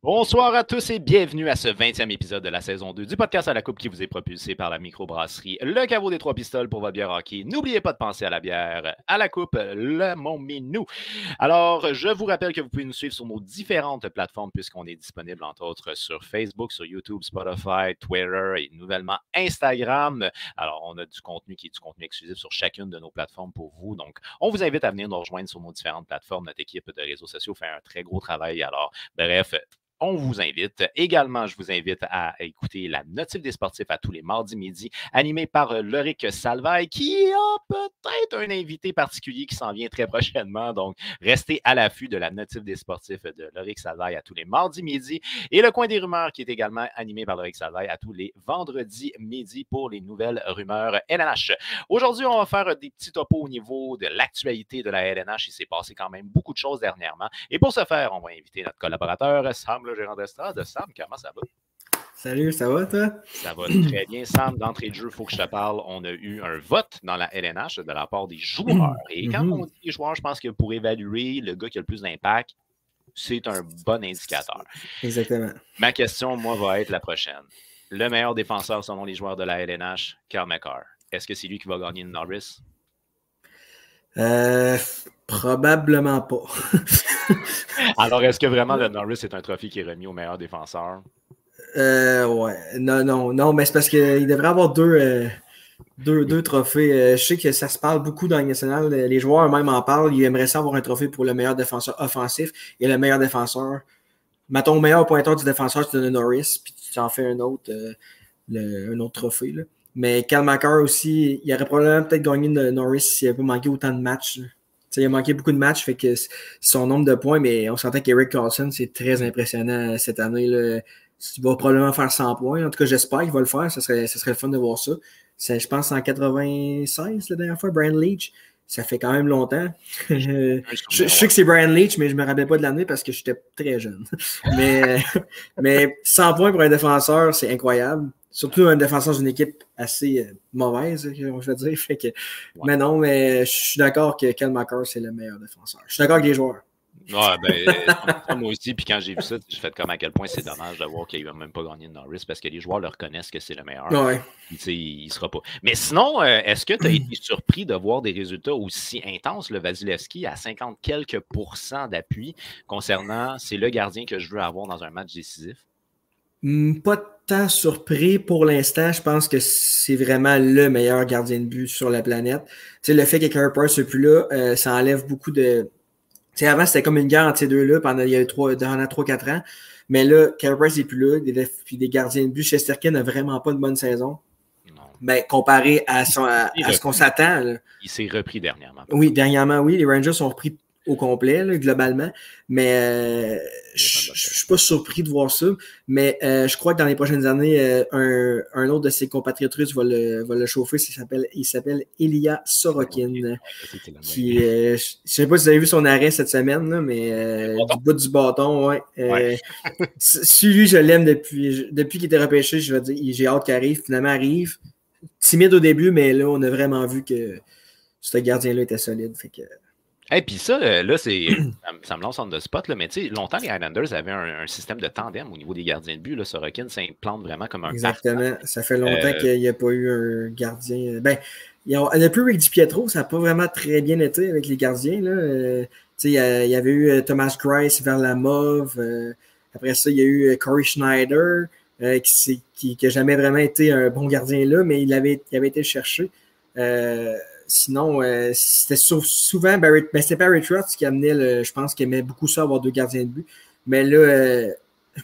Bonsoir à tous et bienvenue à ce 20e épisode de la saison 2 du podcast à la coupe qui vous est propulsé par la microbrasserie Le Caveau des Trois Pistoles pour votre bière hockey. N'oubliez pas de penser à la bière à la coupe, le Montminou. Alors, je vous rappelle que vous pouvez nous suivre sur nos différentes plateformes puisqu'on est disponible entre autres sur Facebook, sur YouTube, Spotify, Twitter et nouvellement Instagram. Alors, on a du contenu qui est du contenu exclusif sur chacune de nos plateformes pour vous. Donc, on vous invite à venir nous rejoindre sur nos différentes plateformes. Notre équipe de réseaux sociaux fait un très gros travail. Alors, bref, on vous invite. Également, je vous invite à écouter la Notif des sportifs à tous les mardis midi, animé par Loric Salvaille, qui a peut-être un invité particulier qui s'en vient très prochainement. Donc, restez à l'affût de la Notif des sportifs de Loric Salvaille à tous les mardis midi. Et le coin des rumeurs qui est également animé par Loric Salvaille à tous les vendredis midi pour les nouvelles rumeurs LNH. Aujourd'hui, on va faire des petits topos au niveau de l'actualité de la LNH. Il s'est passé quand même beaucoup de choses dernièrement. Et pour ce faire, on va inviter notre collaborateur, Sam, le gérant d'estrade. Sam, comment ça va? Salut, ça va toi? Ça va très bien, Sam. D'entrée de jeu, il faut que je te parle. On a eu un vote dans la LNH de la part des joueurs. Et quand on dit les joueurs, je pense que pour évaluer le gars qui a le plus d'impact, c'est un bon indicateur. Exactement. Ma question, moi, va être la prochaine. Le meilleur défenseur selon les joueurs de la LNH, Cale Makar. Est-ce que c'est lui qui va gagner le Norris? Probablement pas. Alors, est-ce que vraiment le Norris est un trophée qui est remis au meilleur défenseur? Ouais. Non, mais c'est parce qu'il devrait avoir deux trophées. Je sais que ça se parle beaucoup dans le national. Les joueurs eux-mêmes en parlent. Ils aimeraient ça avoir un trophée pour le meilleur défenseur offensif et le meilleur défenseur. Mettons, le meilleur pointeur du défenseur, c'est le Norris, puis tu en fais un autre trophée. Là. Mais Cale Makar aussi, il aurait probablement peut-être gagné le Norris s'il n'avait pas manqué autant de matchs. Il a manqué beaucoup de matchs, fait que son nombre de points, mais on sentait qu'Eric Carlson, c'est très impressionnant cette année. Là. Il va probablement faire 100 points. En tout cas, j'espère qu'il va le faire. Ce serait le fun de voir ça. Je pense en 96, la dernière fois, Brian Leach. Ça fait quand même longtemps. Je sais que c'est Brian Leach, mais je ne me rappelle pas de l'année parce que j'étais très jeune. mais 100 points pour un défenseur, c'est incroyable. Surtout un défenseur d'une équipe assez mauvaise, on va dire. Fait que, ouais. Mais je suis d'accord que Cale Makar, c'est le meilleur défenseur. Je suis d'accord avec les joueurs. Ouais, ben, moi aussi, puis quand j'ai vu ça, j'ai fait comme à quel point c'est dommage de voir qu'il n'a même pas gagné de Norris parce que les joueurs le reconnaissent que c'est le meilleur. Ouais. Il ne sera pas. Mais sinon, est-ce que tu as été surpris de voir des résultats aussi intenses, le Vasilevski, à 50 quelques % d'appui concernant c'est le gardien que je veux avoir dans un match décisif? Pas tant surpris pour l'instant. Je pense que c'est vraiment le meilleur gardien de but sur la planète. Tu sais, le fait que Carey Price soit plus là, ça enlève beaucoup de... Tu sais, avant, c'était comme une guerre entre ces deux-là pendant 3-4 ans. Mais là, Carey Price n'est plus là. Puis des gardiens de but. Shesterkin n'a vraiment pas de bonne saison. Non. Ben, comparé à ce qu'on s'attend. Là. Il s'est repris dernièrement. Oui, dernièrement, oui. Les Rangers sont repris au complet, là, globalement. Mais je ne suis pas surpris de voir ça. Mais je crois que dans les prochaines années, un autre de ses compatriotes russes va le chauffer. Il s'appelle Ilya Sorokin. Qui, je ne sais pas si vous avez vu son arrêt cette semaine, là, mais du bout du bâton, ouais. Celui, je l'aime depuis qu'il était repêché. Je vais dire, j'ai hâte qu'il arrive. Finalement, arrive. Timide au début, mais là, on a vraiment vu que ce gardien-là était solide. Fait que... Et puis ça, là, ça me lance on the spot, là, mais tu sais, longtemps, les Highlanders avaient un système de tandem au niveau des gardiens de but. Là, Sorokin s'implante vraiment comme un Exactement. Ça fait longtemps qu'il n'y a pas eu un gardien. Depuis Rick DiPietro, ça n'a pas vraiment très bien été avec les gardiens. Là. Il y avait eu Thomas Greiss vers la mauve. Après ça, il y a eu Corey Schneider. Qui n'a jamais vraiment été un bon gardien là, mais il avait été cherché. Sinon, c'était souvent Barry, c'était Barry Trotz qui amenait, je pense qu'il aimait beaucoup ça, avoir 2 gardiens de but. Mais là,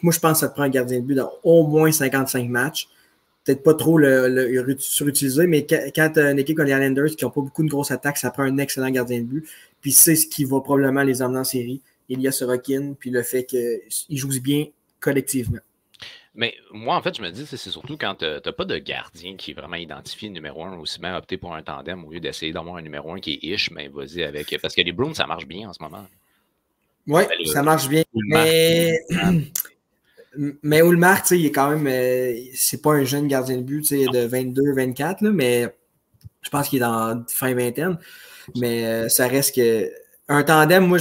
moi, je pense que ça te prend un gardien de but dans au moins 55 matchs. Peut-être pas trop le surutiliser, mais quand tu as une équipe comme les Islanders qui n'ont pas beaucoup de grosses attaques, ça prend un excellent gardien de but. Puis c'est ce qui va probablement les emmener en série. Il y a Sorokin, puis le fait qu'ils jouent bien collectivement. Mais moi, en fait, je me dis, c'est surtout quand tu n'as pas de gardien qui est vraiment identifié numéro 1, aussi bien opter pour un tandem au lieu d'essayer d'avoir un numéro 1 qui est ish, mais vas-y avec. Parce que les Bruins, ça marche bien en ce moment. Oui, ça marche bien. Mais Ullmark, il est quand même. C'est pas un jeune gardien de but de 22-24, mais je pense qu'il est dans fin vingtaine. Mais ça reste que. Un tandem, moi,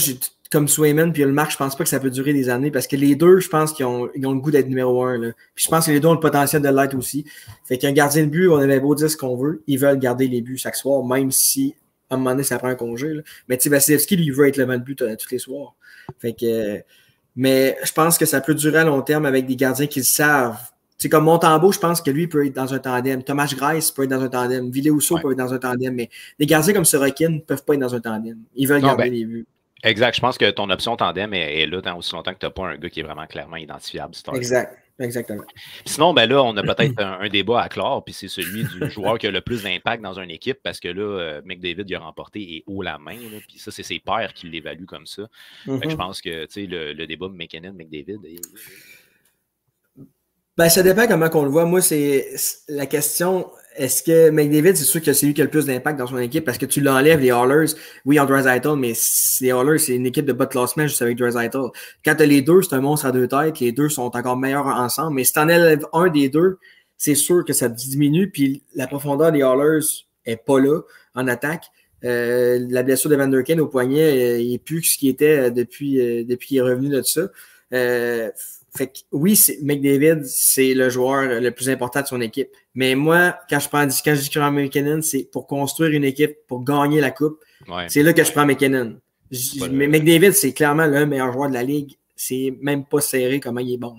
comme Swayman puis Ullmark, je pense pas que ça peut durer des années parce que les deux, je pense qu'ils ont le goût d'être numéro 1. Là. Puis je pense que les deux ont le potentiel de l'être aussi. Fait qu'un gardien de but, on avait beau dire ce qu'on veut, ils veulent garder les buts chaque soir, même si à un moment donné, ça prend un congé. Là. Mais Vasilevski, lui, il veut être le 20 buts tous les soirs. Fait que, mais je pense que ça peut durer à long terme avec des gardiens qui le savent. C'est comme Montembeault, je pense que lui peut être dans un tandem. Thomas Greiss peut être dans un tandem. Ville Housseau peut être dans un tandem. Mais des gardiens comme Sorokin ne peuvent pas être dans un tandem. Ils veulent garder les buts. Exact. Je pense que ton option tandem est là tant aussi longtemps que tu n'as pas un gars qui est vraiment clairement identifiable. Exactement. Sinon, ben là, on a peut-être un débat à clore, puis c'est celui du joueur qui a le plus d'impact dans une équipe, parce que là, McDavid il a remporté et haut la main, là, puis ça, c'est ses pairs qui l'évaluent comme ça. Fait que je pense que le débat McKinnon-McDavid. Ben, ça dépend comment on le voit. Moi, c'est la question. Est-ce que McDavid, c'est sûr que c'est lui qui a le plus d'impact dans son équipe parce que tu l'enlèves, les Oilers, oui, en Draisaitl, mais les Oilers, c'est une équipe de bas de classement juste avec Draisaitl. Quand tu as les deux, c'est un monstre à 2 têtes. Les deux sont encore meilleurs ensemble. Mais si tu en enlèves un des deux, c'est sûr que ça diminue. Puis la profondeur des Oilers n'est pas là en attaque. La blessure de Van Der Kane au poignet, il n'est plus ce qu'il était depuis qu'il est revenu de ça. Fait que oui, McDavid, c'est le joueur le plus important de son équipe. Mais moi, quand je dis que McKinnon, c'est pour construire une équipe, pour gagner la coupe. Ouais. C'est là que je prends McKinnon. Mais McDavid, c'est clairement le meilleur joueur de la ligue. C'est même pas serré comment il est bon.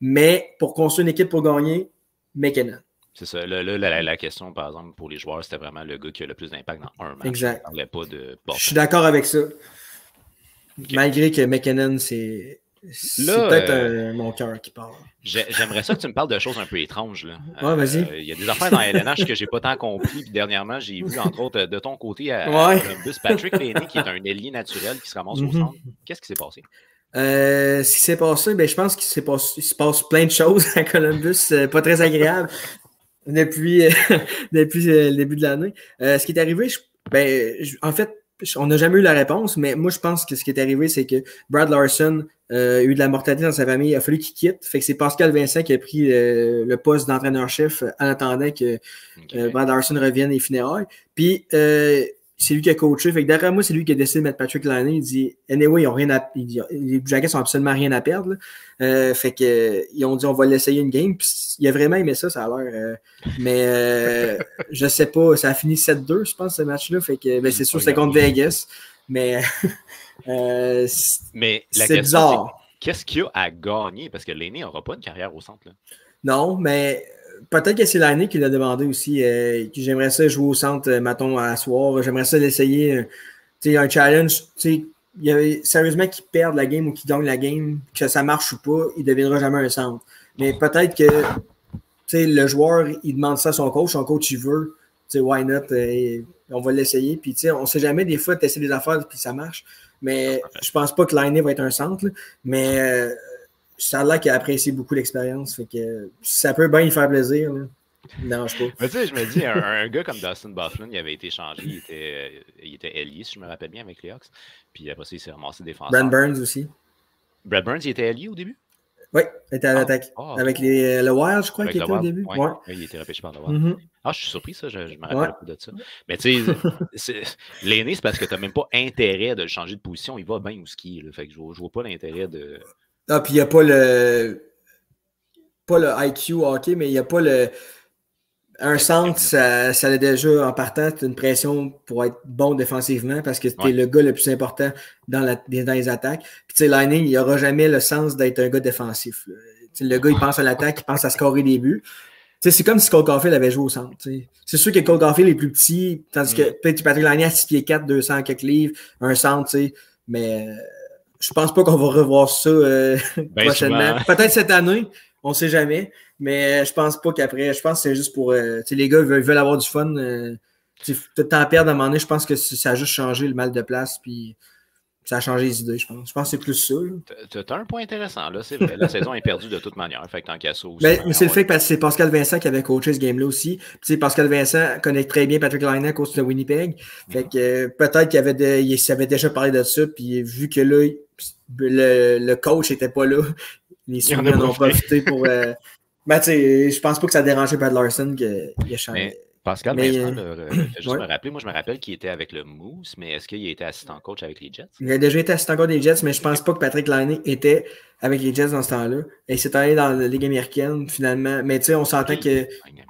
Mais pour construire une équipe pour gagner, McKinnon. C'est ça. La question, par exemple, pour les joueurs, c'était vraiment le gars qui a le plus d'impact dans un match. Exact. On parlait pas de... Je suis d'accord avec ça. Okay. Malgré que McKinnon, c'est peut-être mon cœur qui parle. J'aimerais ça que tu me parles de choses un peu étranges. Là. Ouais, vas-y. Il y a des affaires dans LNH que j'ai pas tant compris. Puis dernièrement, j'ai vu, entre autres, de ton côté, bus Patrick Laine, qui est un ailier naturel qui se ramasse au centre. Qu'est-ce qui s'est passé? Ce qui s'est passé, ben, je pense qu'il se passe plein de choses à Columbus, pas très agréable depuis le début de l'année. Ce qui est arrivé, en fait, on n'a jamais eu la réponse, mais moi, je pense que ce qui est arrivé, c'est que Brad Larson a eu de la mortalité dans sa famille. Il a fallu qu'il quitte. Fait que c'est Pascal Vincent qui a pris le poste d'entraîneur-chef en attendant que Brad Larson revienne des funérailles. Puis, c'est lui qui a coaché. Fait que derrière moi, c'est lui qui a décidé de mettre Patrick Laine. Il dit « Anyway, ils ont rien à... les Blue Jackets n'ont absolument rien à perdre. » Fait que ils ont dit « On va l'essayer une game. » Puis il a vraiment aimé ça, ça a l'air. Mais je sais pas, ça a fini 7-2, je pense, ce match-là. Fait que ben, c'est sûr c'était contre Vegas. Mais c'est bizarre. Qu'est-ce qu'il y a à gagner? Parce que Laine n'aura pas une carrière au centre. Là. Non, mais... Peut-être que c'est l'année qui l'a demandé aussi. Que j'aimerais ça jouer au centre, mettons, à soir. J'aimerais ça l'essayer. Un challenge. Sérieusement, qu'il perde la game ou qu'il gagne la game, que ça marche ou pas, il ne deviendra jamais un centre. Mais peut-être que le joueur, il demande ça à son coach il veut sais, why not? On va l'essayer. Puis, tu sais, on ne sait jamais, des fois, tu essaies des affaires puis ça marche. Mais je pense pas que Laine va être un centre. Là. Mais ça a l'air qu'il a apprécié beaucoup l'expérience. Fait que ça peut bien lui faire plaisir. Là. Non, je sais pas. Mais tu sais, je me dis, un gars comme Dustin Byfuglien, il avait été changé, il était ailier, si je me rappelle bien, avec les Hawks. Puis après ça, il s'est ramassé défenseur. Brad Burns aussi. Brad Burns, il était ailier au début? Oui, il était à l'attaque. Avec le Wild, je crois qu'il était au début. Ouais. Il était repêché par le Wild. Je suis surpris, ça. Je me rappelle pas de ça. Mais tu sais, l'aîné, c'est parce que tu n'as même pas intérêt de le changer de position. Il va bien où ski. Là. Fait que je vois pas l'intérêt de. Ah, puis il n'y a pas le IQ hockey, mais il n'y a pas le. Un centre, ça a déjà en partant une pression pour être bon défensivement parce que tu es le gars le plus important dans les attaques. Puis tu sais, Laine, il n'aura jamais le sens d'être un gars défensif. Le gars, il pense à l'attaque, il pense à scorer des buts. C'est comme si Cole Caulfield avait joué au centre. T'sais. C'est sûr que Cole Caulfield est plus petit, tandis que peut-être Patrick Laine à 6 pieds 4, 200 quelques livres, un centre, mais je pense pas qu'on va revoir ça prochainement. Peut-être cette année, on ne sait jamais, mais je pense pas qu'après, je pense que c'est juste pour les gars veulent avoir du fun. Tout le temps à perdre à un moment donné, je pense que ça a juste changé le mal de place, puis ça a changé les idées, je pense. Je pense que c'est plus ça. Tu as un point intéressant, là, c'est vrai. La saison est perdue de toute manière. Fait que tant qu'à ça aussi. Mais c'est le fait que c'est Pascal Vincent qui avait coaché ce game-là aussi. Puis, Pascal Vincent connaît très bien Patrick Laine, coach de Winnipeg. Fait que peut-être qu'il s'avait déjà parlé de ça. Puis vu que là, le coach n'était pas là, les Souliers en ont profité pour. Ben, tu sais, je pense pas que ça dérangeait Brad Larson qu'il a changé. Pascal Vincent, juste me rappeler, moi je me rappelle qu'il était avec le Moose, mais est-ce qu'il a été assistant coach avec les Jets? Il a déjà été assistant coach des Jets, mais je pense pas que Patrick Laine était avec les Jets dans ce temps-là. Et il s'est allé dans la Ligue américaine, finalement. Mais tu sais, on s'entend que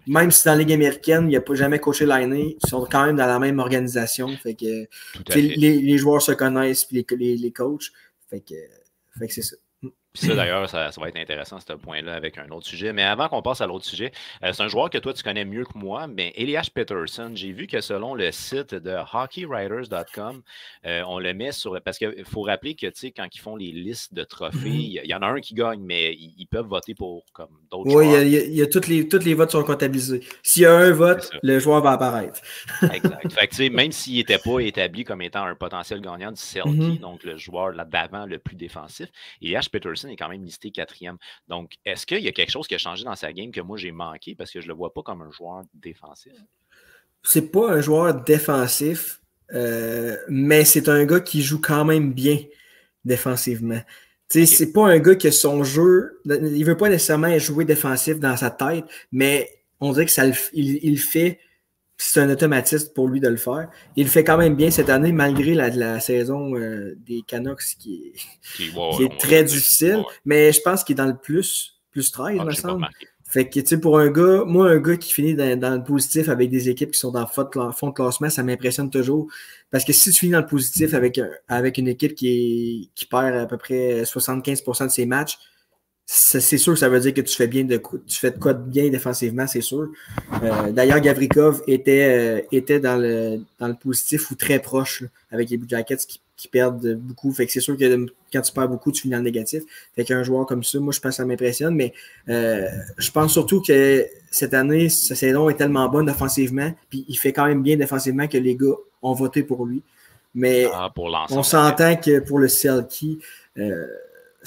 même si dans la Ligue américaine, il n'a pas jamais coaché Laine, ils sont quand même dans la même organisation. Fait que les joueurs se connaissent, puis les coachs. Fait que c'est ça. Puis ça, d'ailleurs, ça va être intéressant, ce point-là, avec un autre sujet. Mais avant qu'on passe à l'autre sujet, c'est un joueur que toi, tu connais mieux que moi, mais Elias Pettersson, j'ai vu que selon le site de hockeywriters.com, on le met sur... Parce qu'il faut rappeler que, tu sais, quand ils font les listes de trophées, il y en a un qui gagne, mais ils peuvent voter pour comme d'autres joueurs. Oui, il y a tous les votes sont comptabilisés. S'il y a un vote, le joueur va apparaître. Exact. Fait que, tu sais, même s'il n'était pas établi comme étant un potentiel gagnant du Selkie, donc le joueur là d'avant le plus défensif, Elias Pettersson est quand même listé 4e. Donc, est-ce qu'il y a quelque chose qui a changé dans sa game que moi j'ai manqué parce que je ne le vois pas comme un joueur défensif? C'est pas un joueur défensif, mais c'est un gars qui joue quand même bien défensivement. C'est pas un gars qui a son jeu, il veut pas nécessairement jouer défensif dans sa tête, mais on dirait que il le fait. C'est un automatisme pour lui de le faire. Il le fait quand même bien cette année, malgré la saison des Canucks qui est très difficile. Mais je pense qu'il est dans le plus 13, me semble. Fait que, tu sais, pour un gars qui finit dans le positif avec des équipes qui sont dans le fond de classement, ça m'impressionne toujours. Parce que si tu finis dans le positif avec une équipe qui perd à peu près 75% de ses matchs, c'est sûr que ça veut dire que tu fais de quoi de bien défensivement, c'est sûr. D'ailleurs, Gavrikov était dans le positif ou très proche là, avec les Blue Jackets qui perdent beaucoup. Fait que c'est sûr que quand tu perds beaucoup, tu finis dans le négatif. Fait qu'un joueur comme ça, moi, je pense que ça m'impressionne. Mais je pense surtout que cette année, sa saison est tellement bonne offensivement, puis il fait quand même bien défensivement que les gars ont voté pour lui. Mais on s'entend que pour le Selkie,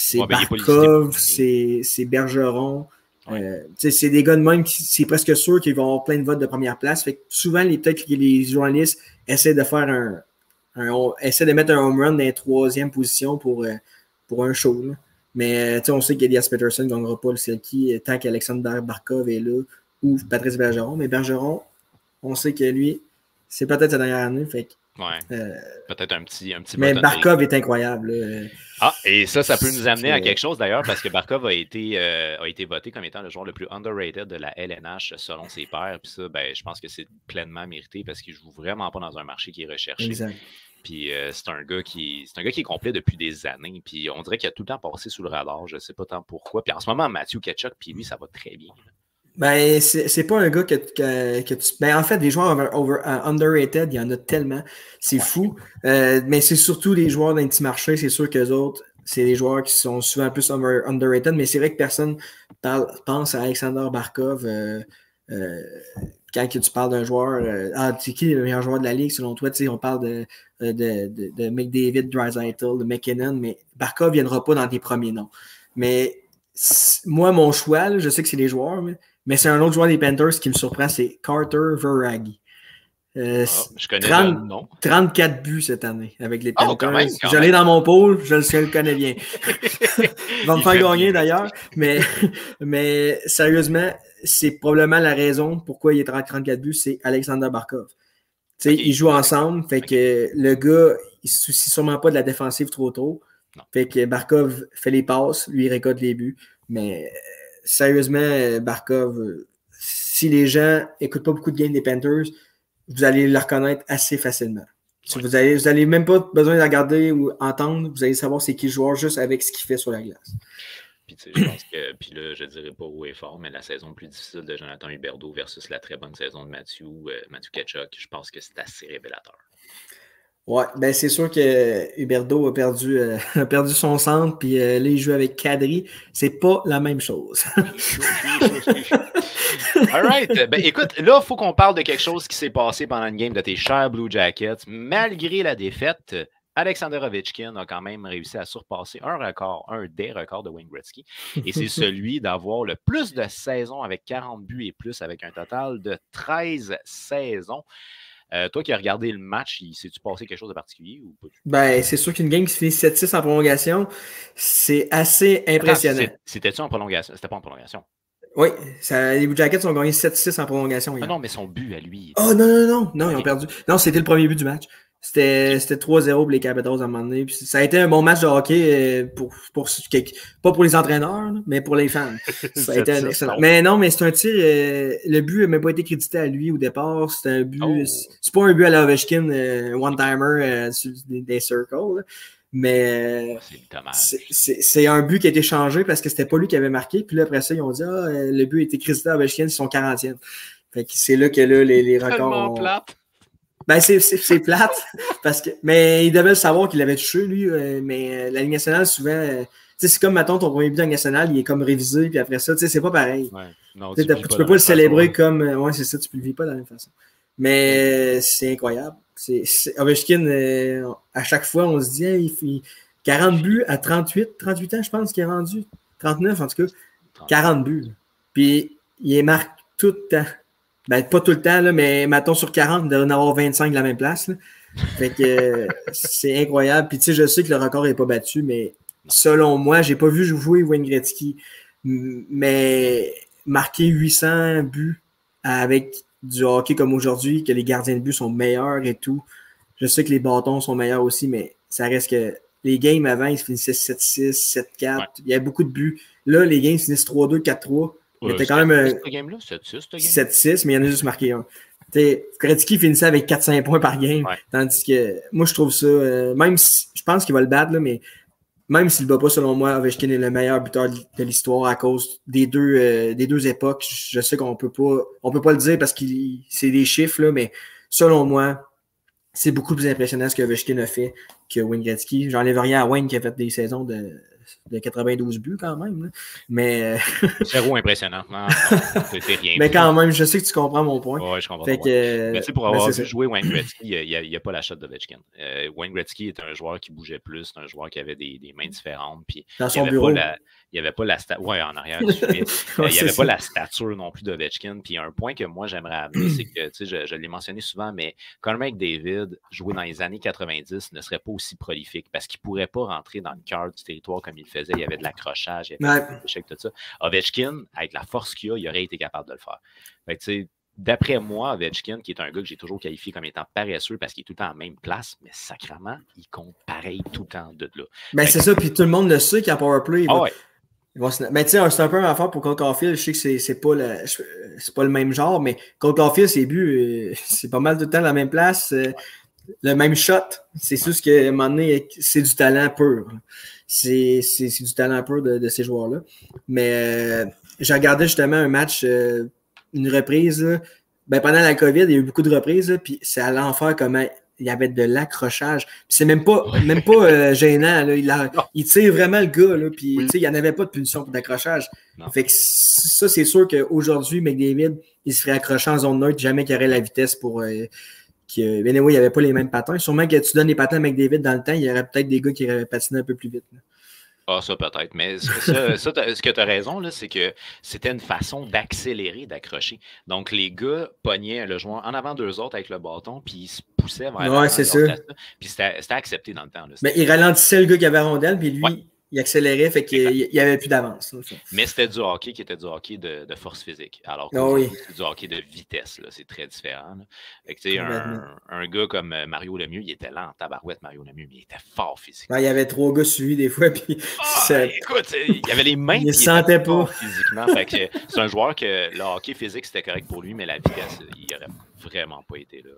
c'est Barkov, c'est Bergeron. C'est des gars de même qui c'est presque sûr qu'ils vont avoir plein de votes de première place. Fait que souvent, peut-être que les journalistes essaient de faire essaient de mettre un home run dans la 3e position pour un show. Là. Mais on sait qu'Elias Pettersson ne gagnera pas le Selkie tant qu'Alexander Barkov est là ou Patrice Bergeron. Mais Bergeron, on sait que lui, c'est peut-être sa dernière année. Fait que, peut-être un petit mais Barkov est incroyable. Et ça peut nous amener à quelque chose d'ailleurs, parce que Barkov a été voté comme étant le joueur le plus underrated de la LNH selon ses pairs. Puis ça, je pense que c'est pleinement mérité parce qu'il ne joue vraiment pas dans un marché qui est recherché. Exact. Puis c'est un gars qui est complet depuis des années. Puis on dirait qu'il a tout le temps passé sous le radar. Je ne sais pas tant pourquoi. Puis en ce moment, Matthew Tkachuk, puis lui, ça va très bien. Ben, c'est pas un gars que tu. Ben, en fait, des joueurs underrated, il y en a tellement. C'est fou. Mais c'est surtout les joueurs d'un petit marché. C'est sûr qu'eux autres, c'est des joueurs qui sont souvent plus underrated. Mais c'est vrai que personne pense à Alexander Barkov. quand tu parles d'un joueur, c'est qui le meilleur joueur de la ligue selon toi? On parle de McDavid, Draisaitl, de McKinnon, mais Barkov ne viendra pas dans tes premiers noms. Mais moi, mon choix, là, je sais que c'est les joueurs, mais c'est un autre joueur des Panthers qui me surprend, c'est Carter Verhaeghe. Je connais le nom. 34 buts cette année avec les Panthers. Quand même. Je l'ai dans mon pôle, je le connais bien. Il va me faire gagner d'ailleurs. Mais sérieusement, c'est probablement la raison pourquoi il est à 34 buts, c'est Alexander Barkov. Okay. Ils jouent ensemble, fait que le gars, il se soucie sûrement pas de la défensive trop tôt. Non. Fait que Barkov fait les passes, lui il récolte les buts. Mais sérieusement, Barkov, si les gens n'écoutent pas beaucoup de games des Panthers, vous allez le reconnaître assez facilement. Ouais. Vous allez même pas besoin de regarder ou entendre, vous allez savoir c'est qui le joueur juste avec ce qu'il fait sur la glace. Puis tu sais, je pense que, puis là, je dirais pas haut et fort, mais la saison plus difficile de Jonathan Huberdeau versus la très bonne saison de Matthew Tkachuk, je pense que c'est assez révélateur. Ouais, ben c'est sûr que Huberdeau a perdu son centre, puis là, il joue avec Kadri. C'est pas la même chose. All right. Ben, écoute, là, il faut qu'on parle de quelque chose qui s'est passé pendant une game de tes chers Blue Jackets. Malgré la défaite, Alexander Ovechkin a quand même réussi à surpasser un des records de Wayne Gretzky. Et c'est celui d'avoir le plus de saisons avec 40 buts et plus, avec un total de 13 saisons. Toi qui as regardé le match, s'est-tu passé quelque chose de particulier ou pas? Ben, c'est sûr qu'une game qui se finit 7-6 en prolongation, c'est assez impressionnant. C'était-tu en prolongation? C'était pas en prolongation. Oui, les Blue Jackets ont gagné 7-6 en prolongation. Ah non, mais son but à lui. Oh non, ils ont perdu. Non, c'était le premier but du match. C'était 3-0 pour les Capitals à un moment donné. Puis ça a été un bon match de hockey pas pour les entraîneurs, mais pour les fans. Ça a été un excellent. Mais non, mais c'est un tir. Le but n'a même pas été crédité à lui au départ. C'était un but. Oh. C'est pas un but à la Ovechkin, one-timer sur des circles. Là. Mais c'est un but qui a été changé parce que c'était pas lui qui avait marqué. Puis là, après ça, ils ont dit le but a été crédité à Ovechkin, c'est son 40e. Fait que c'est là que les records. Plate. Ben, c'est plate, mais il devait le savoir qu'il l'avait touché, lui. Mais la Ligue nationale, souvent, c'est comme, mettons, ton premier but dans la nationale, il est comme révisé, puis après ça, c'est pas pareil. Ouais. Non, tu peux pas le célébrer comme. Ouais, c'est ça, tu peux le vivre pas de la même façon. Mais c'est incroyable. Ovechkin, à chaque fois, on se dit, 40 buts à 38 ans, je pense qu'il est rendu. 39, en tout cas. 40 buts. Puis, il marque tout le temps. Ben, pas tout le temps, là, mais mettons sur 40, il devrait en avoir 25 de la même place. Là. Fait que c'est incroyable. Puis tu sais, je sais que le record n'est pas battu, mais selon moi, j'ai pas vu jouer Wayne Gretzky, mais marquer 800 buts avec du hockey comme aujourd'hui, que les gardiens de but sont meilleurs et tout. Je sais que les bâtons sont meilleurs aussi, mais ça reste que les games avant, ils se finissaient 7-6, 7-4. Ouais. Il y a beaucoup de buts. Là, les games finissent 3-2, 4-3. Il était quand même 7-6, mais il y en a juste marqué un. Gretzky finissait avec 4-5 points par game. Ouais. Tandis que moi, je trouve ça, même si je pense qu'il va le battre, là, mais même s'il ne bat pas, selon moi, Ovechkin est le meilleur buteur de l'histoire à cause des deux époques. Je sais qu'on peut pas le dire parce que c'est des chiffres, là, mais selon moi, c'est beaucoup plus impressionnant ce que Ovechkin a fait que Wayne Gretzky. J'enlève rien à Wayne qui a fait des saisons de 92 buts quand même. Là. Mais. Zéro impressionnant. Non, c'était rien. Mais quand même, je sais que tu comprends mon point. Oui, je comprends. Mais pour avoir vu jouer Wayne Gretzky, il n'y a pas la shot d'Ovechkin. Wayne Gretzky est un joueur qui bougeait plus, c'est un joueur qui avait des mains différentes. Puis dans son bureau. Il n'y avait pas la stature. Oui, en arrière du il n'y avait pas la stature non plus d'Ovechkin. Puis un point que moi j'aimerais amener, c'est que je l'ai mentionné souvent, mais Connor McDavid, joué dans les années 90, ne serait pas aussi prolifique parce qu'il ne pourrait pas rentrer dans le cœur du territoire comme il le faisait. Il y avait de l'accrochage, il y avait des échecs, tout ça. Ovechkin, avec la force qu'il a, il aurait été capable de le faire. Fait que, tu sais, d'après moi, Ovechkin, qui est un gars que j'ai toujours qualifié comme étant paresseux parce qu'il est tout le temps en même place, mais sacrément, il compte pareil tout le temps de là. Ben, c'est ça, puis tout le monde le sait qu'à Powerplay, mais tu sais, c'est un peu une affaire pour Cole Caulfield. Je sais que c'est pas le même genre, mais Cole Caulfield, ses buts, c'est pas mal tout le temps la même place. Le même shot. C'est juste qu'à un moment donné, c'est du talent pur. C'est du talent pur de ces joueurs-là. Mais j'ai regardé justement un match, une reprise. Là. Ben, pendant la COVID, il y a eu beaucoup de reprises. Puis c'est à l'enfer comment il y avait de l'accrochage. C'est même pas gênant. Là. Il tire vraiment le gars, là, puis il n'y en avait pas de punition pour d'accrochage. Fait que ça, c'est sûr qu'aujourd'hui, McDavid, il se ferait accrocher en zone neutre, jamais qu'il y aurait la vitesse pour il n'y avait pas les mêmes patins. Sûrement que tu donnes les patins à McDavid dans le temps, il y aurait peut-être des gars qui auraient patiné un peu plus vite. Là. Ah, ça peut-être. Mais ce que tu as raison, là, c'est que c'était une façon d'accélérer, d'accrocher. Donc, les gars pognaient le joueur en avant d'eux autres avec le bâton, puis ils se poussaient vers l'avant. C'est ça. Puis c'était accepté dans le temps. Là. Mais il ralentissait le gars qui avait la rondelle, puis lui, il accélérait, fait qu'il n'y avait plus d'avance. Mais c'était du hockey qui était du hockey de force physique. Alors que c'est du hockey de vitesse. C'est très différent. Là. Fait que, un gars comme Mario Lemieux, il était lent en tabarouette, Mario Lemieux, mais il était fort physiquement. Il y avait 3 gars suivis des fois. Puis écoute, il y avait les mains. Il ne sentait pas. Physiquement. Fait que c'est un joueur que le hockey physique, c'était correct pour lui, mais la vitesse, il n'aurait vraiment pas été là.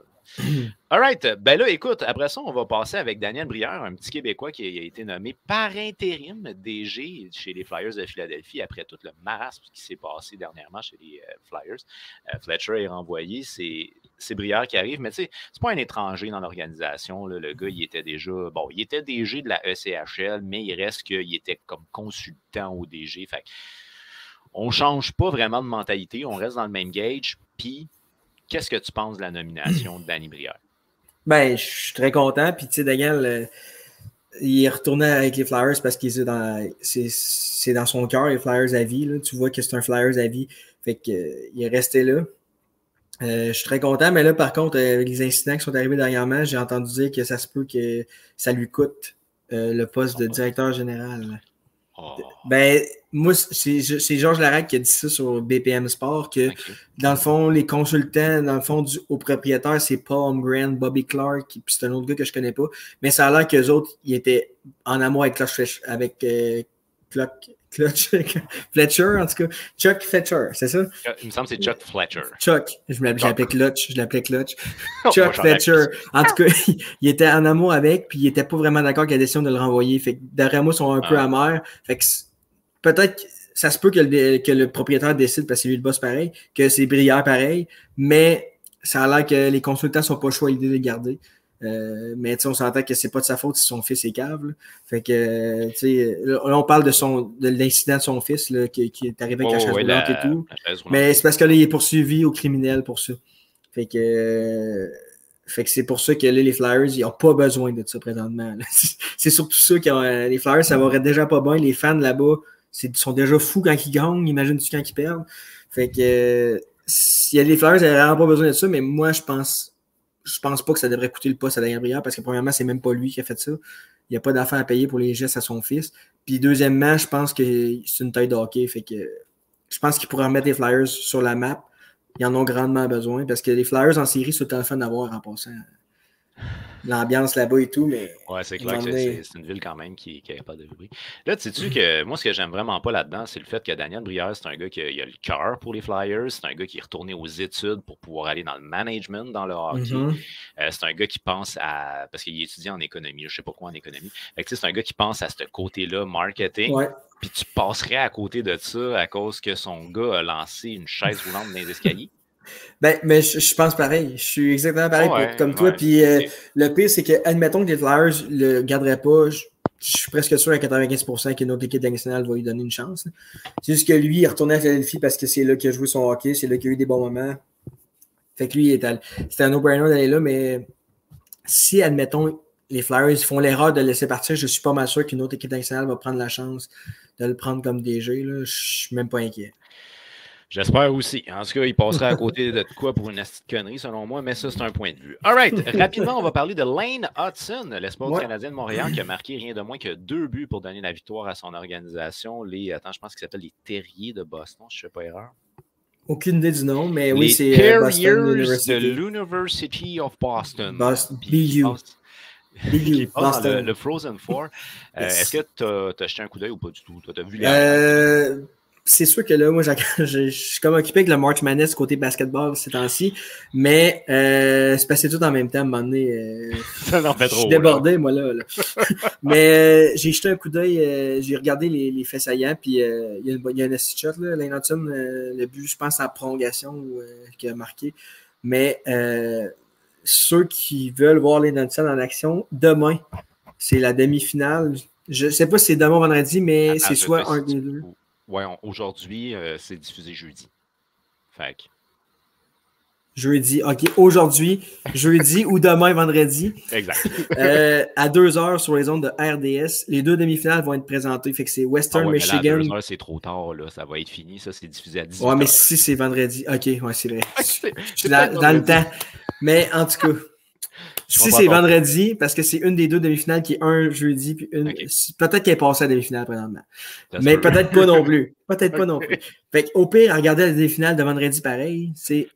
All right. Ben là, écoute, après ça, on va passer avec Daniel Brière, un petit Québécois qui a été nommé par intérim DG chez les Flyers de Philadelphie après tout le marasme qui s'est passé dernièrement chez les Flyers. Fletcher est renvoyé. C'est Brière qui arrive, mais tu sais, c'est pas un étranger dans l'organisation. Là. Le gars, il était DG de la ECHL, mais il reste qu'il était comme consultant au DG. Fait on change pas vraiment de mentalité, on reste dans le même gauge, puis qu'est-ce que tu penses de la nomination de Danny Brière? Ben, je suis très content. Puis, tu sais, Daniel, il est retourné avec les Flyers parce qu'il c'est dans son cœur, les Flyers à vie. Là. Tu vois que c'est un Flyers à vie. Fait qu'il est resté là. Je suis très content. Mais là, par contre, avec les incidents qui sont arrivés dernièrement, j'ai entendu dire que ça se peut que ça lui coûte le poste de directeur général. Ben, moi, c'est Georges Larac qui a dit ça sur BPM Sport, que dans le fond, les consultants, dans le fond, au propriétaire, c'est Paul Holmgren, Bobby Clark, puis c'est un autre gars que je connais pas. Mais ça a l'air qu'eux autres, ils étaient en amour avec Fletcher, en tout cas. Chuck Fletcher, c'est ça? Il me semble que c'est Chuck Fletcher. Chuck, je l'appelais Clutch. Chuck Fletcher. En tout cas, il était en amour avec, puis il était pas vraiment d'accord avec la décision de le renvoyer. Fait que derrière moi, ils sont un peu amers. Fait que peut-être ça se peut que le propriétaire décide, parce que c'est lui le boss pareil, que c'est Brière pareil, mais ça a l'air que les consultants sont pas choix l'idée de le garder. Mais on s'entend que c'est pas de sa faute si son fils est cave. Là. Fait que là, on parle de l'incident de son fils là, qui est arrivé avec la chaise roulante et tout. Mais c'est parce que là, il est poursuivi au criminel pour ça. Fait que c'est pour ça que là, les Flyers, ils n'ont pas besoin de ça présentement. Là. C'est surtout ça que les Flyers, ça va déjà pas bien. Les fans là-bas sont déjà fous quand ils gagnent. Imagine-tu quand ils perdent. Fait que s'il y a les Flyers, ils n'ont vraiment pas besoin de ça, mais moi, je pense pas que ça devrait coûter le poste à Daniel Brière parce que premièrement, c'est même pas lui qui a fait ça. Il n'y a pas d'affaire à payer pour les gestes à son fils. Puis deuxièmement, je pense que c'est une taille de hockey. Fait que je pense qu'il pourrait remettre les Flyers sur la map. Ils en ont grandement besoin parce que les Flyers en série, c'est tout le fun d'avoir en passant. L'ambiance là-bas et tout, mais... Ouais, c'est clair que c'est une ville quand même qui est capable de vibrer. Là, tu sais-tu que moi, ce que j'aime vraiment pas là-dedans, c'est le fait que Daniel Brière, c'est un gars qui a le cœur pour les Flyers, c'est un gars qui est retourné aux études pour pouvoir aller dans le management, dans le hockey. C'est un gars qui pense à... Parce qu'il étudie en économie, je sais pas quoi en économie. Fait que c'est un gars qui pense à ce côté-là, marketing. Ouais. Puis tu passerais à côté de ça à cause que son gars a lancé une chaise roulante dans les escaliers. Ben, mais je pense pareil. Je suis exactement pareil comme toi. Puis le pire, c'est que, admettons que les Flyers le garderaient pas, je suis presque sûr à 95% qu'une autre équipe nationale va lui donner une chance. C'est juste que lui, il est retourné à Philadelphie parce que c'est là qu'il a joué son hockey, c'est là qu'il a eu des bons moments. Fait que lui, c'était un no-brainer d'aller là, mais si, admettons, les Flyers font l'erreur de le laisser partir, je suis pas mal sûr qu'une autre équipe nationale va prendre la chance de le prendre comme DG. Là. Je suis même pas inquiet. J'espère aussi. En tout cas, il passerait à côté de quoi pour une petite connerie, selon moi, mais ça, c'est un point de vue. All right. Rapidement, on va parler de Lane Hudson, l'espoir du Canadien de Montréal, qui a marqué rien de moins que 2 buts pour donner la victoire à son organisation. Je pense qu'ils s'appellent les Terriers de Boston, si je ne fais pas erreur. Aucune idée du nom, mais oui, c'est Terriers de l'University of Boston. BU. Le Frozen Four. Est-ce que tu as jeté un coup d'œil ou pas du tout? Tu as vu les c'est sûr que là, moi, je suis comme occupé avec le March Madness côté basketball ces temps-ci, mais c'est passé tout en même temps à un moment donné. Ça n'en fait trop. Je suis débordé, moi, là. Mais j'ai jeté un coup d'œil, j'ai regardé les faits saillants, puis il y a un assist shot, là, Lane Hudson, le but, je pense, à la prolongation qu'il a marqué. Mais ceux qui veulent voir les Nuggets en action, demain, c'est la demi-finale. Je ne sais pas si c'est demain ou vendredi, mais c'est soit un des deux. Oui, aujourd'hui, c'est diffusé jeudi. Fait que... Jeudi, OK. Aujourd'hui, jeudi ou demain, vendredi. Exact. À 2h sur les ondes de RDS. Les deux demi-finales vont être présentées. Fait que c'est Western Michigan. Mais là, à 2h, c'est trop tard. Là. Ça va être fini. Ça, c'est diffusé à 18h. Ouais, mais si c'est vendredi. OK, ouais, c'est vrai. C'est dans le temps. Mais en tout cas, si c'est vendredi, parce que c'est une des deux demi-finales qui est un jeudi, puis une. Okay. Peut-être qu'elle est passée à la demi-finale présentement. Mais peut-être pas non plus. Peut-être pas non plus. Fait qu'au pire, regardez la demi-finale de vendredi pareil.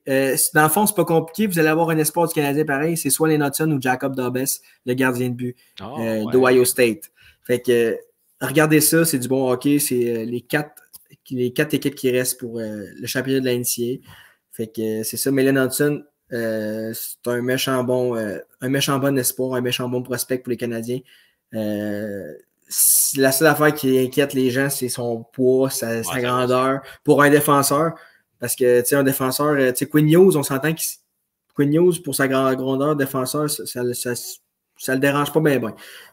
Dans le fond, c'est pas compliqué. Vous allez avoir un espoir du Canadien pareil. C'est soit les Hudson ou Jacob Dobbs, le gardien de but d'Ohio State. Fait que regardez ça, c'est du bon hockey. C'est les quatre équipes qui restent pour le championnat de la NCAA. Fait que c'est ça. Melen Hudson. C'est un méchant bon espoir, un méchant bon prospect pour les Canadiens. La seule affaire qui inquiète les gens, c'est son poids, sa grandeur pour un défenseur. Parce que, tu sais, un défenseur, tu sais, Quinn Hughes, on s'entend que Quinn Hughes, pour sa grandeur, défenseur, ça le dérange pas bien.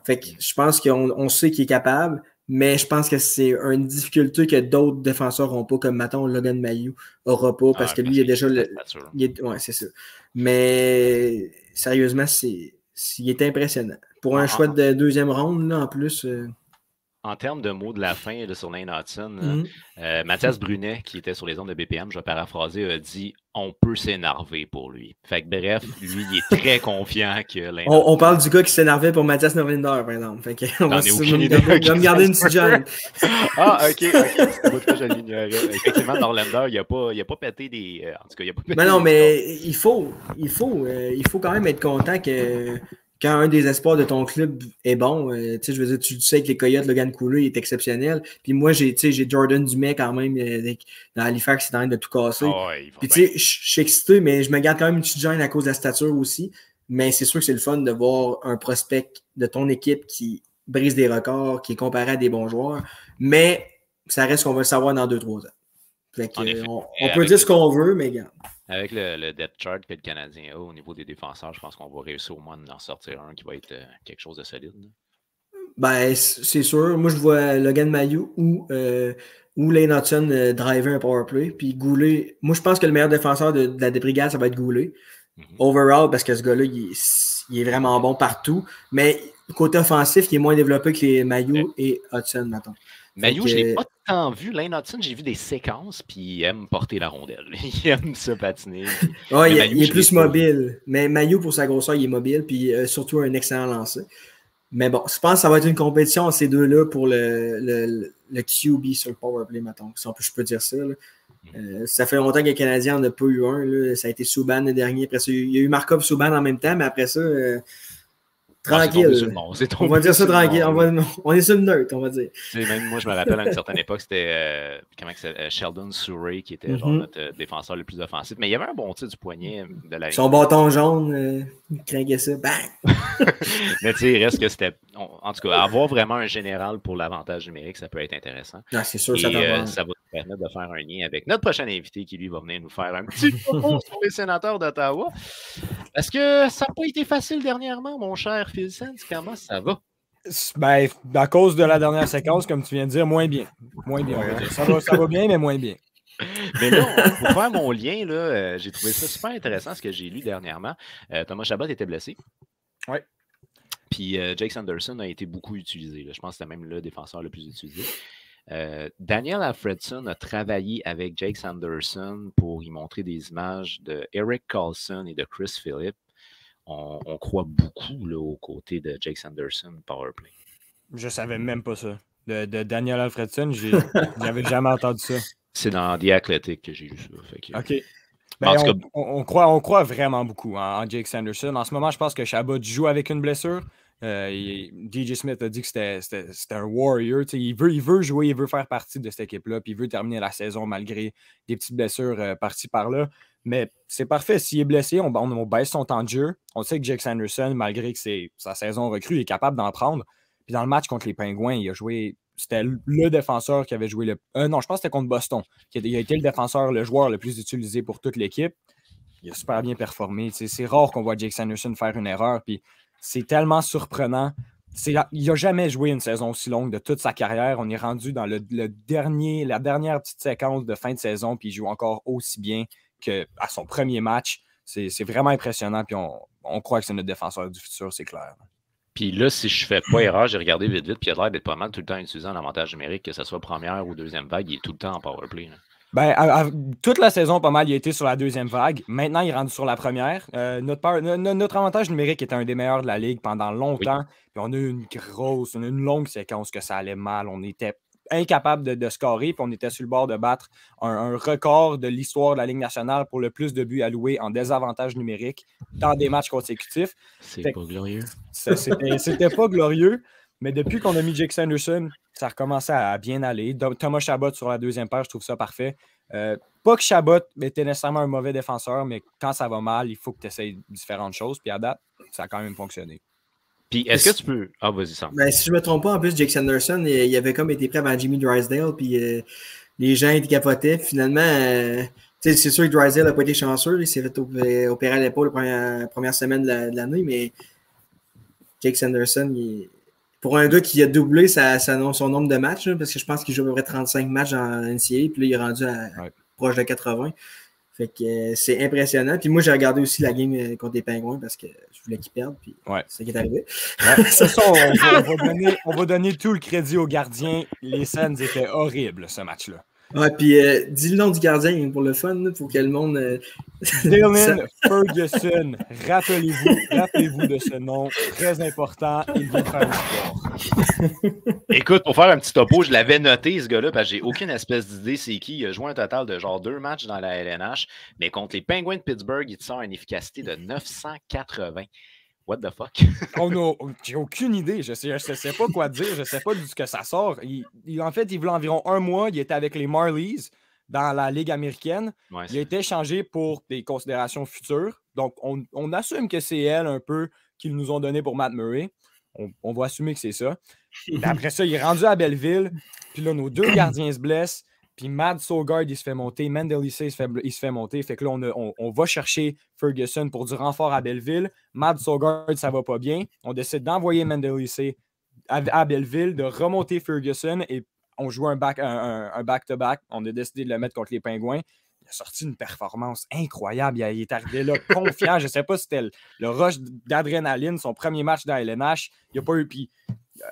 Fait que je pense qu'on sait qu'il est capable. Mais je pense que c'est une difficulté que d'autres défenseurs n'ont pas, comme mettons Logan Mailloux n'aura pas, parce que lui, il a déjà ouais, c'est ça. Mais sérieusement, il est impressionnant. Pour un choix de deuxième ronde, là, en plus. En termes de mots de la fin là, sur Lane Hudson, Mathias Brunet, qui était sur les ondes de BPM, je vais paraphraser, a dit « On peut s'énerver pour lui ». Fait que bref, lui, il est très confiant que Lane on parle du gars qui s'énervait pour Mathias Norlinder, par exemple. Fait que on va me garder une petite jeune. OK. C'est pas que je l'ignorais. Effectivement, Norlinder, il n'a pas pété des... En tout cas, il n'a pas pété mais non, mais il faut quand même être content que... Quand un des espoirs de ton club est bon, je veux dire, tu sais que les Coyotes, Logan Cooley est exceptionnel. Puis moi, j'ai Jordan Dumais quand même dans Halifax, c'est en train de tout casser. Puis tu sais, je suis excité, mais je me garde quand même une petite gêne à cause de la stature aussi. Mais c'est sûr que c'est le fun de voir un prospect de ton équipe qui brise des records, qui est comparé à des bons joueurs. Mais ça reste qu'on va le savoir dans 2-3 ans. Fait que, on peut dire ce qu'on veut, mais regarde. Avec le depth chart que le Canadien a au niveau des défenseurs, je pense qu'on va réussir au moins d'en sortir un qui va être quelque chose de solide. Ben, c'est sûr. Moi, je vois Logan Mailloux ou Lane Hudson driver un powerplay. Puis Goulet, moi, je pense que le meilleur défenseur de la brigade, ça va être Goulet. Overall, parce que ce gars-là, il est vraiment bon partout. Mais côté offensif, il est moins développé que les Mailloux et Hudson, maintenant. Mailloux, je ne l'ai pas tant vu. Lane Hudson, j'ai vu des séquences, puis il aime porter la rondelle. Il aime se patiner. Ouais, il est plus mobile. Mais Mailloux, pour sa grosseur, il est mobile, puis surtout un excellent lancer. Mais bon, je pense que ça va être une compétition entre ces deux-là pour le QB sur le powerplay, mettons. Si je peux dire ça. Ça fait longtemps que les Canadiens n'en ont pas eu un. Là. Ça a été Subban le dernier. Après ça, il y a eu Markov Subban en même temps, mais après ça... tranquille. On va dire ça tranquille. On est sur le neutre, on va dire. Même moi, je me rappelle à une certaine époque, c'était Sheldon Surrey qui était genre notre défenseur le plus offensif. Mais il y avait un bon tir du poignet de la... Son bâton jaune, il craquait ça. Bang! Mais tu sais, il reste que c'était... En tout cas, avoir vraiment un général pour l'avantage numérique, ça peut être intéressant. Ah, c'est sûr, ça va nous permettre de faire un lien avec notre prochain invité qui, lui, va venir nous faire un petit topo sur les sénateurs d'Ottawa. Est-ce que ça n'a pas été facile dernièrement, mon cher Phil Sands? Comment ça va? Ben, à cause de la dernière séquence, comme tu viens de dire, moins bien. Moins bien. Ça va bien, mais moins bien. Mais là, pour faire mon lien, là, j'ai trouvé ça super intéressant ce que j'ai lu dernièrement. Thomas Chabot était blessé. Oui. Puis Jake Sanderson a été beaucoup utilisé. Là. Je pense que c'était même le défenseur le plus utilisé. Daniel Alfredson a travaillé avec Jake Sanderson pour y montrer des images de Eric Carlson et de Chris Phillips. On croit beaucoup là, aux côtés de Jake Sanderson Powerplay. Je savais même pas ça. De Daniel Alfredson, j'avais jamais entendu ça. C'est dans The Athletic que j'ai lu ça. Fait que... OK. Ben, on croit vraiment beaucoup en Jake Sanderson. En ce moment, je pense que Chabot joue avec une blessure. DJ Smith a dit que c'était un warrior. Il veut jouer, il veut faire partie de cette équipe-là, puis il veut terminer la saison malgré des petites blessures par-ci par-là. Mais c'est parfait. S'il est blessé, on baisse son temps de jeu. On sait que Jake Sanderson, malgré que c'est sa saison recrue, il est capable d'en prendre. Puis dans le match contre les Pingouins, il a joué. C'était le défenseur qui avait joué non, je pense que c'était contre Boston. Il a été le joueur le plus utilisé pour toute l'équipe. il a super bien performé. C'est rare qu'on voit Jake Sanderson faire une erreur. Puis c'est tellement surprenant. Il n'a jamais joué une saison aussi longue de toute sa carrière. On est rendu dans la dernière petite séquence de fin de saison, puis il joue encore aussi bien qu'à son premier match. C'est vraiment impressionnant, puis on croit que c'est notre défenseur du futur, c'est clair. Puis là, si je fais pas erreur, j'ai regardé vite, puis il a l'air d'être pas mal tout le temps utilisant l'avantage numérique, que ce soit première ou deuxième vague, il est tout le temps en powerplay. Toute la saison, pas mal, il a été sur la deuxième vague. Maintenant, il est rendu sur la première. Notre avantage numérique était un des meilleurs de la ligue pendant longtemps. Oui. Puis on a eu une longue séquence que ça allait mal. On était incapable de scorer, puis on était sur le bord de battre un record de l'histoire de la Ligue nationale pour le plus de buts alloués en désavantage numérique dans des matchs consécutifs. C'est pas glorieux. C'était pas glorieux, mais depuis qu'on a mis Jake Sanderson, ça a recommencé à bien aller. Thomas Chabot sur la deuxième paire, je trouve ça parfait. Pas que Chabot était nécessairement un mauvais défenseur, mais quand ça va mal, il faut que tu essayes différentes choses. Puis à date, ça a quand même fonctionné. Puis est-ce que tu peux... Ah, vas-y, Sam. Si je ne me trompe pas, en plus, Jake Sanderson, il avait comme été prêt avant Jimmy Drysdale, puis les gens étaient capotés. Finalement, c'est sûr que Drysdale n'a pas été chanceux. Il s'est fait opérer à l'épaule la première semaine de l'année, mais Jake Sanderson, pour un gars qui a doublé son nombre de matchs, là, parce que je pense qu'il joue à peu près 35 matchs en NCAA, puis là, il est rendu proche de 80. Fait que c'est impressionnant. Puis moi, j'ai regardé aussi la game contre les Pingouins parce que je voulais qu'ils perdent. Puis c'est ce qui est arrivé. On va donner tout le crédit aux gardiens. Les scènes étaient horribles, ce match-là. Ouais, puis dis le nom du gardien pour le fun, là, pour que le monde. Dylan Ferguson. Rappelez-vous de ce nom très important. Il vient faire l'histoire. Écoute, pour faire un petit topo, je l'avais noté, ce gars-là, parce que j'ai aucune espèce d'idée c'est qui. Il a joué un total de genre 2 matchs dans la LNH, mais contre les Penguins de Pittsburgh, il sort une efficacité de 980. What the fuck? J'ai aucune idée. Je sais pas quoi dire. Je sais pas d'où que ça sort. En fait, il voulait environ 1 mois. Il était avec les Marlies dans la Ligue américaine. Ouais, il a été échangé pour des considérations futures. Donc, on assume que c'est elle un peu qu'ils nous ont donné pour Matt Murray. On va assumer que c'est ça. Après ça, il est rendu à Belleville. Puis là, nos 2 gardiens se blessent. Puis Matt Sogard, il se fait monter. Mandel Issei, il se fait monter. Fait que là, on va chercher Ferguson pour du renfort à Belleville. Matt Sogard, ça va pas bien. On décide d'envoyer Mandel Issei à Belleville, de remonter Ferguson et on joue un back-to-back. On a décidé de le mettre contre les Pingouins. Il a sorti une performance incroyable. Il est arrivé là confiant. Je ne sais pas si c'était le rush d'adrénaline, son premier match dans la LNH. Il n'y a pas eu... Puis,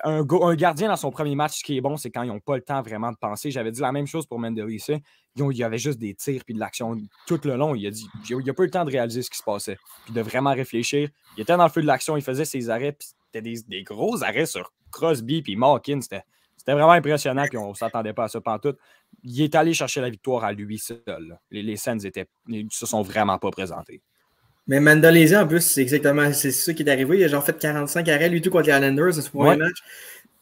un gardien dans son premier match, ce qui est bon, c'est quand ils n'ont pas le temps vraiment de penser. J'avais dit la même chose pour Mandel Issei. Il y avait juste des tirs puis de l'action tout le long. Il n'a pas eu le temps de réaliser ce qui se passait puis de vraiment réfléchir. Il était dans le feu de l'action, il faisait ses arrêts. Puis c'était des gros arrêts sur Crosby puis Malkin. C'était vraiment impressionnant puis on ne s'attendait pas à ça pantoute. Il est allé chercher la victoire à lui seul. Les scènes ne se sont vraiment pas présentées. Mais Mandel Issei, en plus, c'est ça qui est arrivé. Il a genre fait 45 arrêts, lui, tout contre les Islanders, ce premier match.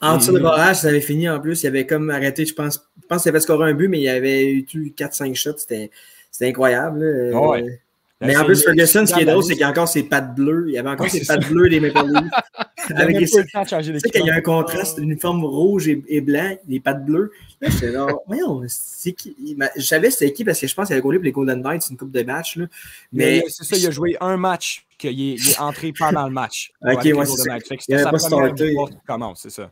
En dessous de barrage, ça avait fini en plus. Il avait comme arrêté, je pense qu'il avait scoré un but, mais il avait eu 4-5 shots. C'était incroyable. Mais en plus, Ferguson, ce qui est drôle, c'est qu'il y a encore ses pattes bleues. Il y avait encore ses pattes bleues des Maple Leafs. Avec tu sais qu'il y a un contraste, une forme rouge et blanc, des pattes bleues. Là, j'étais là, voyons, c'est qui? Je savais c'était qui parce que je pense qu'il avait gaulé pour les Golden Knights une coupe de match. Là. Mais c'est ça, il a joué un match qu'il est entré pendant le match. Ok, ouais, c'est ça. C'était sa première victoire qui commence, c'est ça.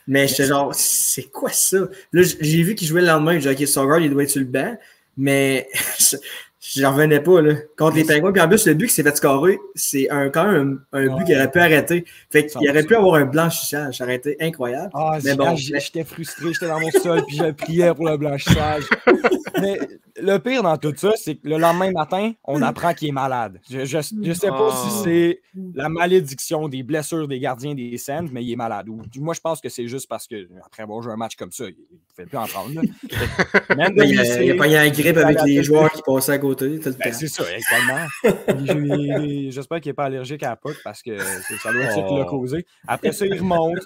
Mais j'étais genre, c'est quoi ça? Là, j'ai vu qu'il jouait le lendemain. J'ai dit, OK, Sogard, il doit être sur le banc. Mais j'en revenais pas, là. Contre les Pingouins. Puis en plus, le but qui s'est fait scorer, c'est quand même un but qu'il aurait pu arrêter. Fait qu'il aurait pu avoir un blanchissage. Ça aurait été incroyable. Mais bon, j'étais frustré. J'étais dans mon sol. Puis je priais pour le blanchissage. Mais le pire dans tout ça, c'est que le lendemain matin, on apprend qu'il est malade. Je ne sais pas si c'est la malédiction des blessures des gardiens des Sens, mais il est malade. Moi, je pense que c'est juste parce qu'après avoir joué un match comme ça, il ne pouvait plus en prendre. Il a pas eu un grippe avec les joueurs qui passaient à côté. C'est ça, exactement. J'espère qu'il n'est pas allergique à la pote parce que ça doit être le causer. Après ça, il remonte.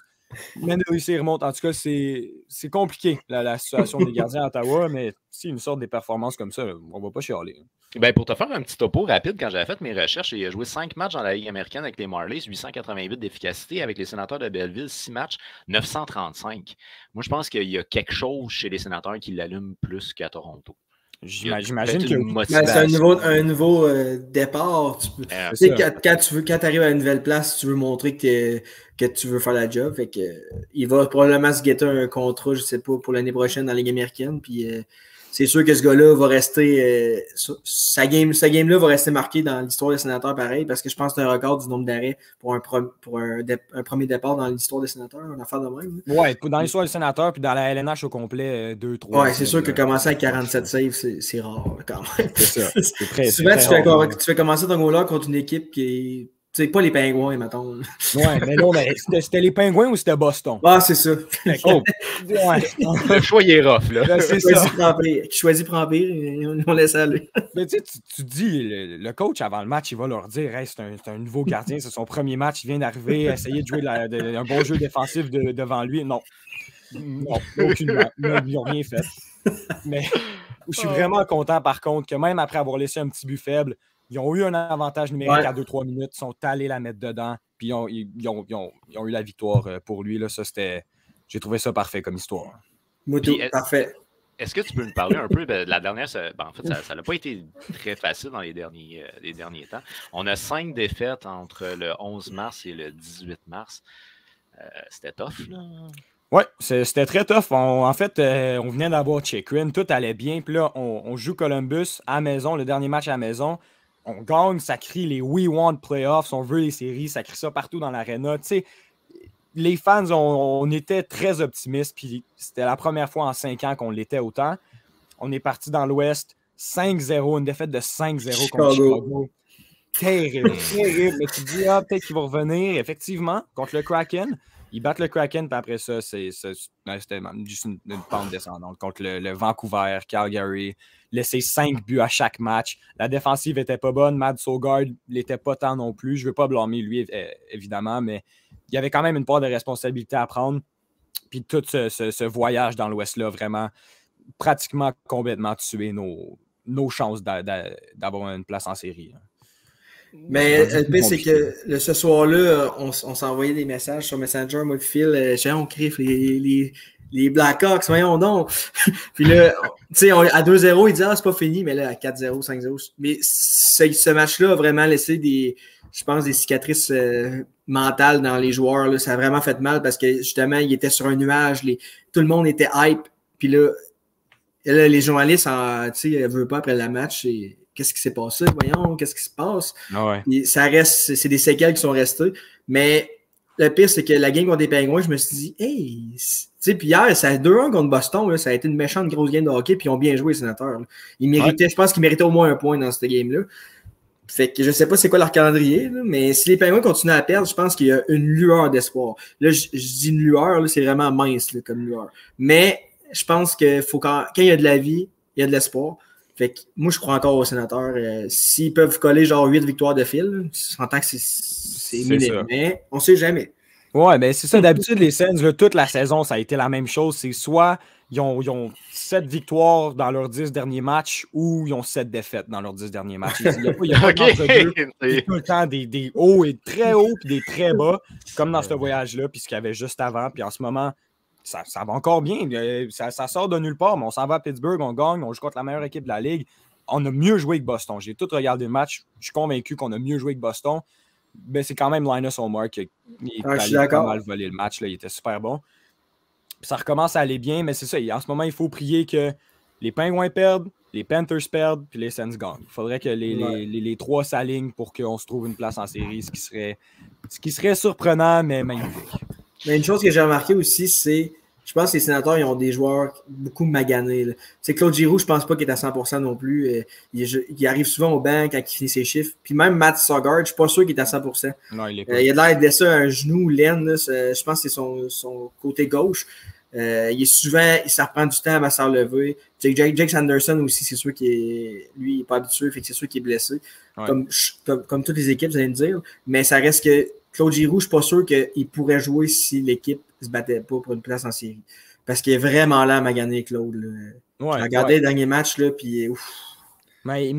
Mandel Issei remonte. En tout cas, c'est compliqué la situation des gardiens à Ottawa, mais si une sorte de performance comme ça, on ne va pas chialer. Ben, pour te faire un petit topo rapide, quand j'avais fait mes recherches, il a joué 5 matchs dans la Ligue américaine avec les Marlies, 888 d'efficacité, avec les Sénateurs de Belleville, 6 matchs, 935. Moi, je pense qu'il y a quelque chose chez les Sénateurs qui l'allume plus qu'à Toronto. J'imagine que c'est un nouveau départ. Quand tu arrives à une nouvelle place, tu veux montrer que tu veux faire la job. Fait que, il va probablement se guetter un contrat, je sais pas, pour l'année prochaine dans la Ligue américaine. Puis c'est sûr que ce gars-là va rester. Sa game-là va rester marquée dans l'histoire des Sénateurs, pareil, parce que je pense que c'est un record du nombre d'arrêts pour un premier départ dans l'histoire des Sénateurs, une affaire de même. Ouais, dans l'histoire des Sénateurs, puis dans la LNH au complet, 2-3. Ouais, c'est sûr que commencer à 47 saves, c'est rare quand même. C'est ça. C'est très, souvent, tu fais commencer ton goaler contre une équipe qui est. Tu sais, pas les Pingouins, mettons. Ouais, mais non, mais c'était les Pingouins ou c'était Boston? Ah, c'est ça. Oh, ouais. Le choix, il est rough, là. Ben, c'est ça. Qui choisit prend pire, on laisse aller. Mais tu sais, tu dis, le coach, avant le match, il va leur dire hey, c'est un nouveau gardien, c'est son premier match, il vient d'arriver, essayer de jouer un bon jeu défensif devant lui. Non. Non, aucunement. Ils n'ont rien fait. Mais je suis vraiment content, par contre, que même après avoir laissé un petit but faible, ils ont eu un avantage numérique à 2-3 minutes, ils sont allés la mettre dedans, puis ils ont eu la victoire pour lui. Là, ça, j'ai trouvé ça parfait comme histoire. Moutou, parfait. Est-ce que tu peux nous parler un peu de la dernière... en fait, ça n'a pas été très facile dans les derniers temps. On a 5 défaites entre le 11 mars et le 18 mars. C'était tough, là? Oui, c'était très tough. En fait, on venait d'avoir check-in, tout allait bien. Puis là, on joue Columbus à la maison, le dernier match à la maison. On gagne, ça crie les We Want Playoffs, on veut les séries, ça crie ça partout dans l'aréna. Tu sais, les fans, on était très optimistes. Puis c'était la première fois en 5 ans qu'on l'était autant. On est parti dans l'Ouest, 5-0, une défaite de 5-0 contre Chicago. Terrible, terrible. Mais tu te dis, peut-être qu'ils vont revenir. Effectivement, contre le Kraken. Ils battent le Kraken, puis après ça, c'était juste une pente descendante contre le Vancouver, Calgary. Laisser 5 buts à chaque match. La défensive n'était pas bonne. Mads Søgaard l'était pas tant non plus. Je ne veux pas blâmer lui, évidemment, mais il y avait quand même une part de responsabilité à prendre. Puis tout ce voyage dans l'Ouest-là, vraiment, pratiquement complètement tué nos chances d'avoir une place en série. Mais le pire, c'est que ce soir-là, on s'est envoyé des messages sur Messenger, moi et Phil. On criffe les Blackhawks, voyons donc. Puis là, tu sais, à 2-0, ils disent c'est pas fini, mais là, à 4-0, 5-0. Mais ce match-là a vraiment laissé des cicatrices mentales dans les joueurs. Là. Ça a vraiment fait mal parce que justement, ils étaient sur un nuage. Tout le monde était hype. Puis là, les journalistes, tu sais, ne veulent pas après le match. Qu'est-ce qui s'est passé? Voyons, qu'est-ce qui se passe? Ah ouais. Et ça reste, c'est des séquelles qui sont restées. Mais le pire, c'est que la game contre les Pingouins, je me suis dit, hey, tu sais, puis hier, ça a 2-1 contre Boston, là, ça a été une méchante grosse game de hockey, puis ils ont bien joué, les Sénateurs. Là. Ils méritaient, je pense qu'ils méritaient au moins un point dans cette game-là. Fait que je sais pas c'est quoi leur calendrier, là, mais si les Pingouins continuent à perdre, je pense qu'il y a une lueur d'espoir. Là, je dis une lueur, là, c'est vraiment mince là, comme lueur. Mais je pense que quand il y a de la vie, il y a de l'espoir. Fait que moi, je crois encore aux Sénateurs. S'ils peuvent coller genre 8 victoires de fil, en tant que c'est minime. Mais on sait jamais. Ouais, ben c'est ça. D'habitude, les Sens, là, toute la saison, ça a été la même chose. C'est soit ils ont 7 victoires dans leurs 10 derniers matchs ou ils ont 7 défaites dans leurs 10 derniers matchs. Il n'y a pas d'entre-deux. Il y a tout le temps des hauts et très hauts puis des très bas, comme dans ce voyage-là, puis ce qu'il y avait juste avant. Puis en ce moment, ça va encore bien. Ça sort de nulle part, mais on s'en va à Pittsburgh, on gagne, on joue contre la meilleure équipe de la Ligue. On a mieux joué que Boston. J'ai tout regardé le match. Je suis convaincu qu'on a mieux joué que Boston. Mais c'est quand même Linus Ullmark qui a pas mal volé le match. Là. Il était super bon. Puis ça recommence à aller bien, mais c'est ça. En ce moment, il faut prier que les Penguins perdent, les Panthers perdent, puis les Sens gagnent. Il faudrait que les trois s'alignent pour qu'on se trouve une place en série, ce qui serait surprenant, mais magnifique. Mais une chose que j'ai remarqué aussi, c'est je pense que les Sénateurs, ils ont des joueurs beaucoup maganés. C'est Claude Giroux, je pense pas qu'il est à 100% non plus. Il arrive souvent au banc quand il finit ses chiffres. Puis même Matt Søgaard, je suis pas sûr qu'il est à 100%. Non, il est pas. Il a l'air de laisser un genou, l'aine. Je pense que c'est son côté gauche. Il est souvent, ça reprend du temps à s'en lever. Jake Sanderson aussi, c'est sûr qu'il n'est pas habitué, fait que c'est sûr qu'il est blessé. Ouais. Comme toutes les équipes, vous allez me dire. Mais ça reste que Claude Giroux, je ne suis pas sûr qu'il pourrait jouer si l'équipe ne se battait pas pour une place en série. Parce qu'il est vraiment là à maganer, Claude. Ouais, j'ai regardé les derniers matchs, là, puis ouf. Mais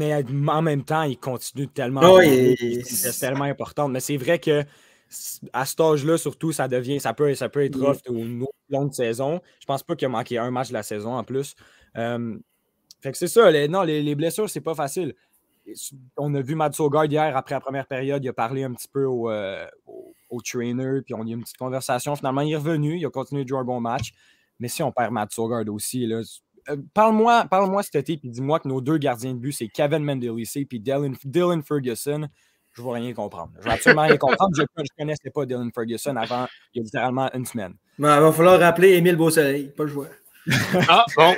en même temps, il continue tellement. C'est tellement important. Mais c'est vrai que à cet âge-là, surtout, ça peut être rough au long de saison. Je pense pas qu'il a manqué un match de la saison en plus. Fait Fait que c'est ça. Les blessures, c'est pas facile. On a vu Matt Sogard hier, après la première période, il a parlé un petit peu au trainer, puis on a eu une petite conversation. Finalement, il est revenu, il a continué de jouer un bon match. Mais si on perd Matt Sogard aussi, là, parle-moi cet été, puis dis-moi que nos 2 gardiens de but, c'est Kevin Mendelisse et Dylan Ferguson. Je ne vais rien comprendre. Je ne vais absolument rien comprendre. Je ne connaissais pas Dylan Ferguson avant il y a littéralement une semaine. Il va falloir rappeler Émile Beausoleil, pas le joueur. Ah, bon.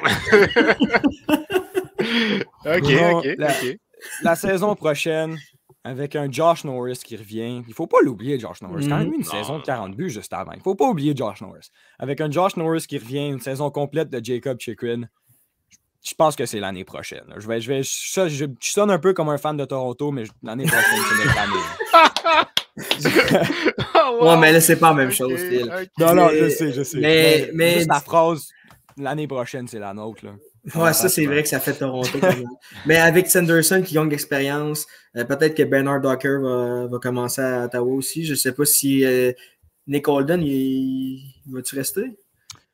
OK. La saison prochaine, avec un Josh Norris qui revient, il ne faut pas l'oublier, Josh Norris. Il a quand même eu une saison de 40 buts juste avant. Il ne faut pas oublier Josh Norris. Avec un Josh Norris qui revient, une saison complète de Jacob Chychrun, je pense que c'est l'année prochaine. Je sonne un peu comme un fan de Toronto, mais l'année prochaine, c'est notre année. Ouais, mais là, c'est pas la même chose, Phil. Non, je sais. Mais juste la phrase, l'année prochaine, c'est la nôtre. Là. Ouais, ça, c'est vrai que ça fait Toronto. Mais avec Sanderson qui gagne d'expérience, peut-être que Bernard Docker va commencer à Ottawa aussi. Je ne sais pas si Nick Holden, va-tu rester?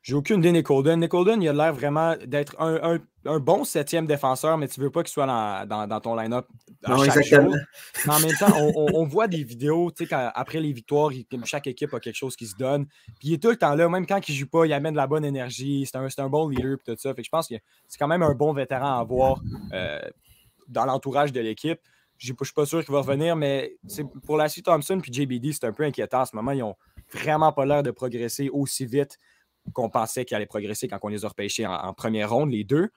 J'ai aucune idée, Nick Holden. Nick Holden, il a l'air vraiment d'être un bon 7e défenseur, mais tu ne veux pas qu'il soit dans ton line-up chaque jour. Mais en même temps, on voit des vidéos, tu sais, après les victoires, chaque équipe a quelque chose qui se donne. Puis il est tout le temps là, même quand il ne joue pas, il amène de la bonne énergie. C'est un bon leader et tout ça. Fait que je pense que c'est quand même un bon vétéran à avoir dans l'entourage de l'équipe. Je ne suis pas sûr qu'il va revenir, mais pour Lassie Thompson et JBD, c'est un peu inquiétant. En ce moment, ils n'ont vraiment pas l'air de progresser aussi vite qu'on pensait qu'ils allaient progresser quand on les a repêchés en première ronde, les 2.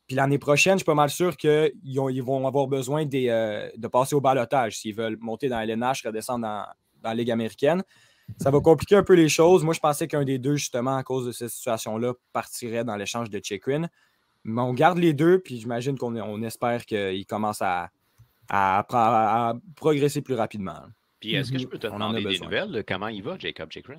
Puis l'année prochaine, je suis pas mal sûr qu'ils vont avoir besoin de passer au ballottage s'ils veulent monter dans la LNH, redescendre dans la Ligue américaine. Ça va compliquer un peu les choses. Moi, je pensais qu'un des 2, justement, à cause de cette situation-là, partirait dans l'échange de Chychrun. Mais on garde les 2, puis j'imagine qu'on espère qu'ils commencent à progresser plus rapidement. Puis est-ce que je peux te demander des nouvelles de comment il va, Jacob Chychrun?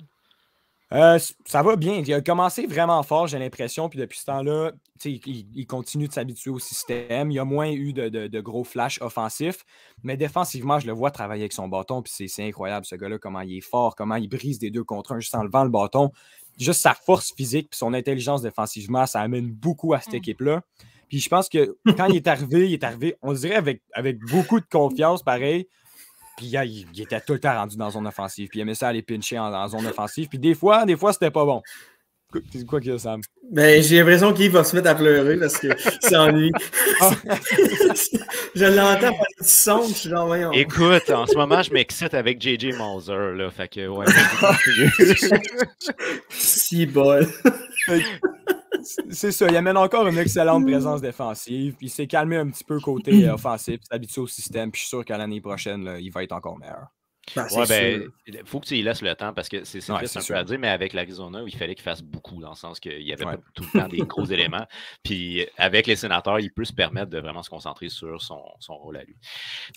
Ça va bien. Il a commencé vraiment fort, j'ai l'impression. Puis depuis ce temps-là, il continue de s'habituer au système. Il y a moins eu de gros flashs offensifs. Mais défensivement, je le vois travailler avec son bâton. Puis c'est incroyable, ce gars-là, comment il est fort, comment il brise des 2 contre 1 juste en levant le bâton. Juste sa force physique puis son intelligence défensivement, ça amène beaucoup à cette équipe-là. Puis je pense que quand il est arrivé, on dirait avec beaucoup de confiance, pareil. Puis il était tout le temps rendu dans zone offensive. Puis il aimait ça aller pincher en zone offensive. Puis des fois c'était pas bon. C'est quoi qu'il y a, Sam? Ben, j'ai l'impression qu'il va se mettre à pleurer parce que c'est ennuyé. Je l'entends par le son. Je suis genre, voyons. Écoute, en ce moment, je m'excite avec JJ Mauser. Là, fait que, ouais. Si bol. C'est ça, il amène encore une excellente présence défensive. Puis il s'est calmé un petit peu côté offensif, il s'est habitué au système. Puis je suis sûr qu'à l'année prochaine, là, il va être encore meilleur. Il faut que tu y laisses le temps parce que c'est triste un peu à dire, mais avec l'Arizona, il fallait qu'il fasse beaucoup, dans le sens qu'il n'y avait pas tout le temps des gros éléments. Puis avec les sénateurs, il peut se permettre de vraiment se concentrer sur son rôle à lui.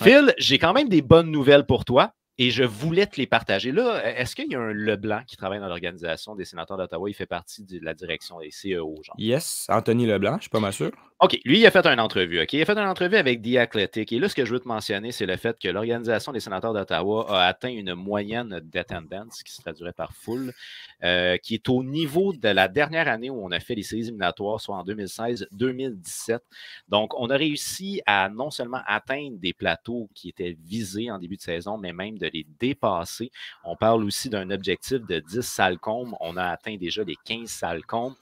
Phil, j'ai quand même des bonnes nouvelles pour toi. Et je voulais te les partager. Là, est-ce qu'il y a un Leblanc qui travaille dans l'organisation des sénateurs d'Ottawa? Il fait partie de la direction des CEO, genre. Yes, Anthony Leblanc, je ne suis pas mal sûr. OK, lui, il a fait une entrevue. OK? Il a fait une entrevue avec The Athletic. Et là, ce que je veux te mentionner, c'est le fait que l'organisation des sénateurs d'Ottawa a atteint une moyenne d'attendance, qui se traduirait par foule, qui est au niveau de la dernière année où on a fait les séries éliminatoires, soit en 2016-2017. Donc, on a réussi à non seulement atteindre des plateaux qui étaient visés en début de saison, mais même de les dépasser. On parle aussi d'un objectif de 10 salles combles. On a atteint déjà les 15 salles combles.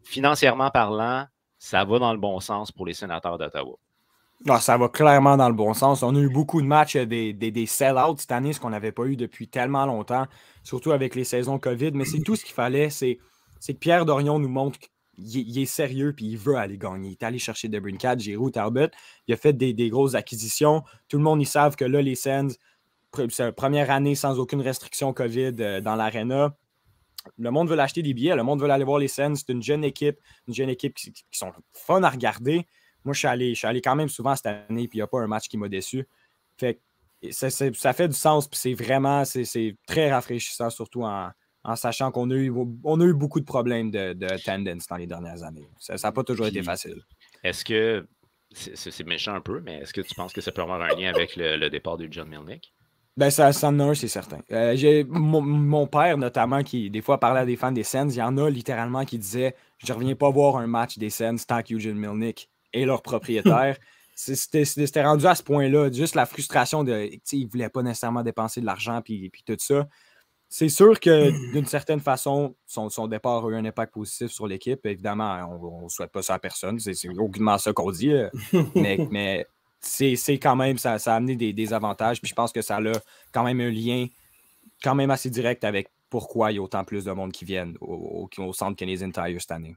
Financièrement parlant, ça va dans le bon sens pour les sénateurs d'Ottawa. Non, ça va clairement dans le bon sens. On a eu beaucoup de matchs, des sell-outs cette année, ce qu'on n'avait pas eu depuis tellement longtemps, surtout avec les saisons COVID. Mais c'est tout ce qu'il fallait. C'est que Pierre Dorion nous montre qu'il est sérieux et il veut aller gagner. Il est allé chercher DeBrincat, Giroux, Talbot. Il a fait des grosses acquisitions. Tout le monde, ils savent que là, les Sens, c'est la première année sans aucune restriction COVID dans l'aréna. Le monde veut l'acheter des billets, le monde veut aller voir les Sens. C'est une jeune équipe qui sont fun à regarder. Moi, je suis allé quand même souvent cette année, puis il n'y a pas un match qui m'a déçu. Fait que ça fait du sens, puis c'est très rafraîchissant, surtout en sachant qu'on a eu beaucoup de problèmes de attendance dans les dernières années. Ça n'a pas toujours été facile. Est-ce que, c'est méchant un peu, mais est-ce que tu penses que ça peut avoir un lien avec le départ de John Melnyk? Ben, ça en a un, c'est certain. Mon père, notamment, qui des fois parlait à des fans des Sens, il y en a littéralement qui disaient « Je ne reviens pas voir un match des Sens tant qu'Eugene Melnyk et leur propriétaire. C'était rendu à ce point-là. Juste la frustration de, ils ne voulaient pas nécessairement dépenser de l'argent puis tout ça. C'est sûr que d'une certaine façon, son départ a eu un impact positif sur l'équipe. Évidemment, on ne souhaite pas ça à personne. C'est aucunement ça qu'on dit. Mais c'est quand même, ça a amené des avantages. Puis je pense que ça a quand même un lien quand même assez direct avec pourquoi il y a autant plus de monde qui viennent au centre Canadian Tire cette année.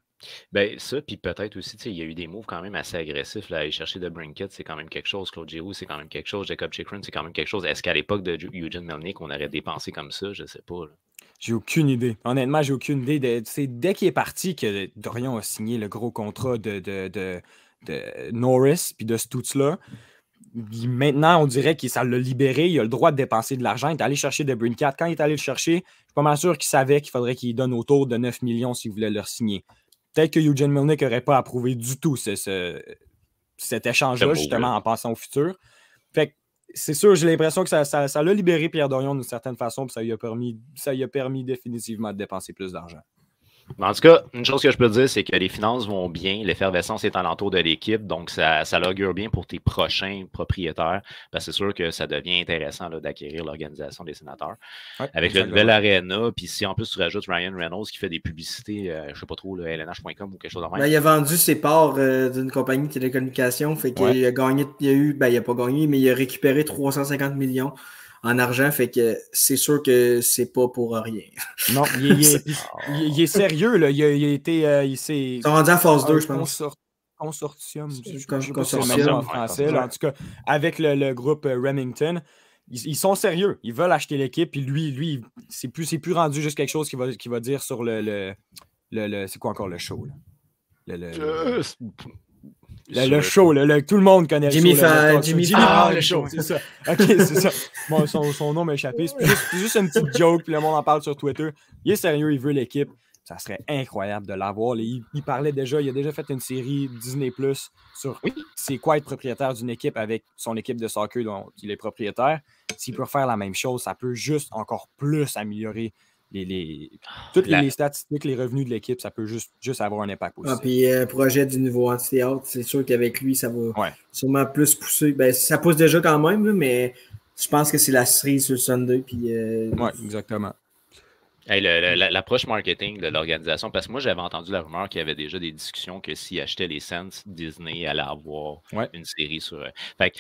Ben ça, puis peut-être aussi, il y a eu des moves quand même assez agressifs. Là, aller chercher de Brinkett, c'est quand même quelque chose. Claude Giroux, c'est quand même quelque chose. Jacob Chychrun, c'est quand même quelque chose. Est-ce qu'à l'époque de Eugene Melnyk, on aurait dépensé comme ça? Je sais pas. Là. J'ai aucune idée. Honnêtement, j'ai aucune idée. C'est dès qu'il est parti que Dorion a signé le gros contrat de Norris puis de Stützle. Maintenant, on dirait que ça l'a libéré. Il a le droit de dépenser de l'argent. Il est allé chercher de Brinkett. Quand il est allé le chercher, je suis pas mal sûr qu'il savait qu'il faudrait qu'il donne autour de 9 millions s'il voulait le signer. Peut-être que Eugene Melnyk n'aurait pas approuvé du tout cet échange-là, justement, en pensant au futur. Fait que c'est sûr, j'ai l'impression que ça l'a libéré Pierre Dorion d'une certaine façon, puis ça lui a permis définitivement de dépenser plus d'argent. En tout cas, une chose que je peux te dire, c'est que les finances vont bien, l'effervescence est alentour de l'équipe, donc ça l'augure bien pour tes prochains propriétaires, parce que c'est sûr que ça devient intéressant d'acquérir l'organisation des Sénateurs. Ouais, avec le nouvel Arena, puis si en plus tu rajoutes Ryan Reynolds qui fait des publicités, je ne sais pas trop, LNH.com ou quelque chose de même. Ben, il a vendu ses parts d'une compagnie de télécommunications, fait qu'il a gagné, il n'a pas gagné, mais il a récupéré 350 millions en argent, fait que c'est sûr que c'est pas pour rien. Non, il est sérieux, là. Il s'est... Ils sont rendus à phase 2, je pense. Consortium, consortium en français, là, en tout cas, avec le groupe Remington. Ils sont sérieux. Ils veulent acheter l'équipe, puis lui, c'est plus rendu juste quelque chose qu'il va dire sur le c'est quoi encore le show, là? Le show, tout le monde connaît Jimmy le show. Jimmy le show, c'est ça. OK, c'est ça. Bon, son nom m'a échappé. C'est juste une petite joke, puis le monde en parle sur Twitter. Il est sérieux, il veut l'équipe. Ça serait incroyable de l'avoir. Il parlait déjà, il a déjà fait une série Disney Plus sur c'est quoi être propriétaire d'une équipe avec son équipe de soccer dont il est propriétaire. S'il peut faire la même chose, ça peut juste encore plus améliorer toutes les statistiques, les revenus de l'équipe, ça peut juste avoir un impact aussi. Puis projet du nouveau amphithéâtre, c'est sûr qu'avec lui, ça va sûrement plus pousser. Ben, ça pousse déjà quand même, là, mais je pense que c'est la cerise sur le Sunday. Oui, exactement. Hey, l'approche marketing de l'organisation, parce que moi, j'avais entendu la rumeur qu'il y avait déjà des discussions que s'ils achetaient les Sens, Disney allait avoir une série sur... Fait que,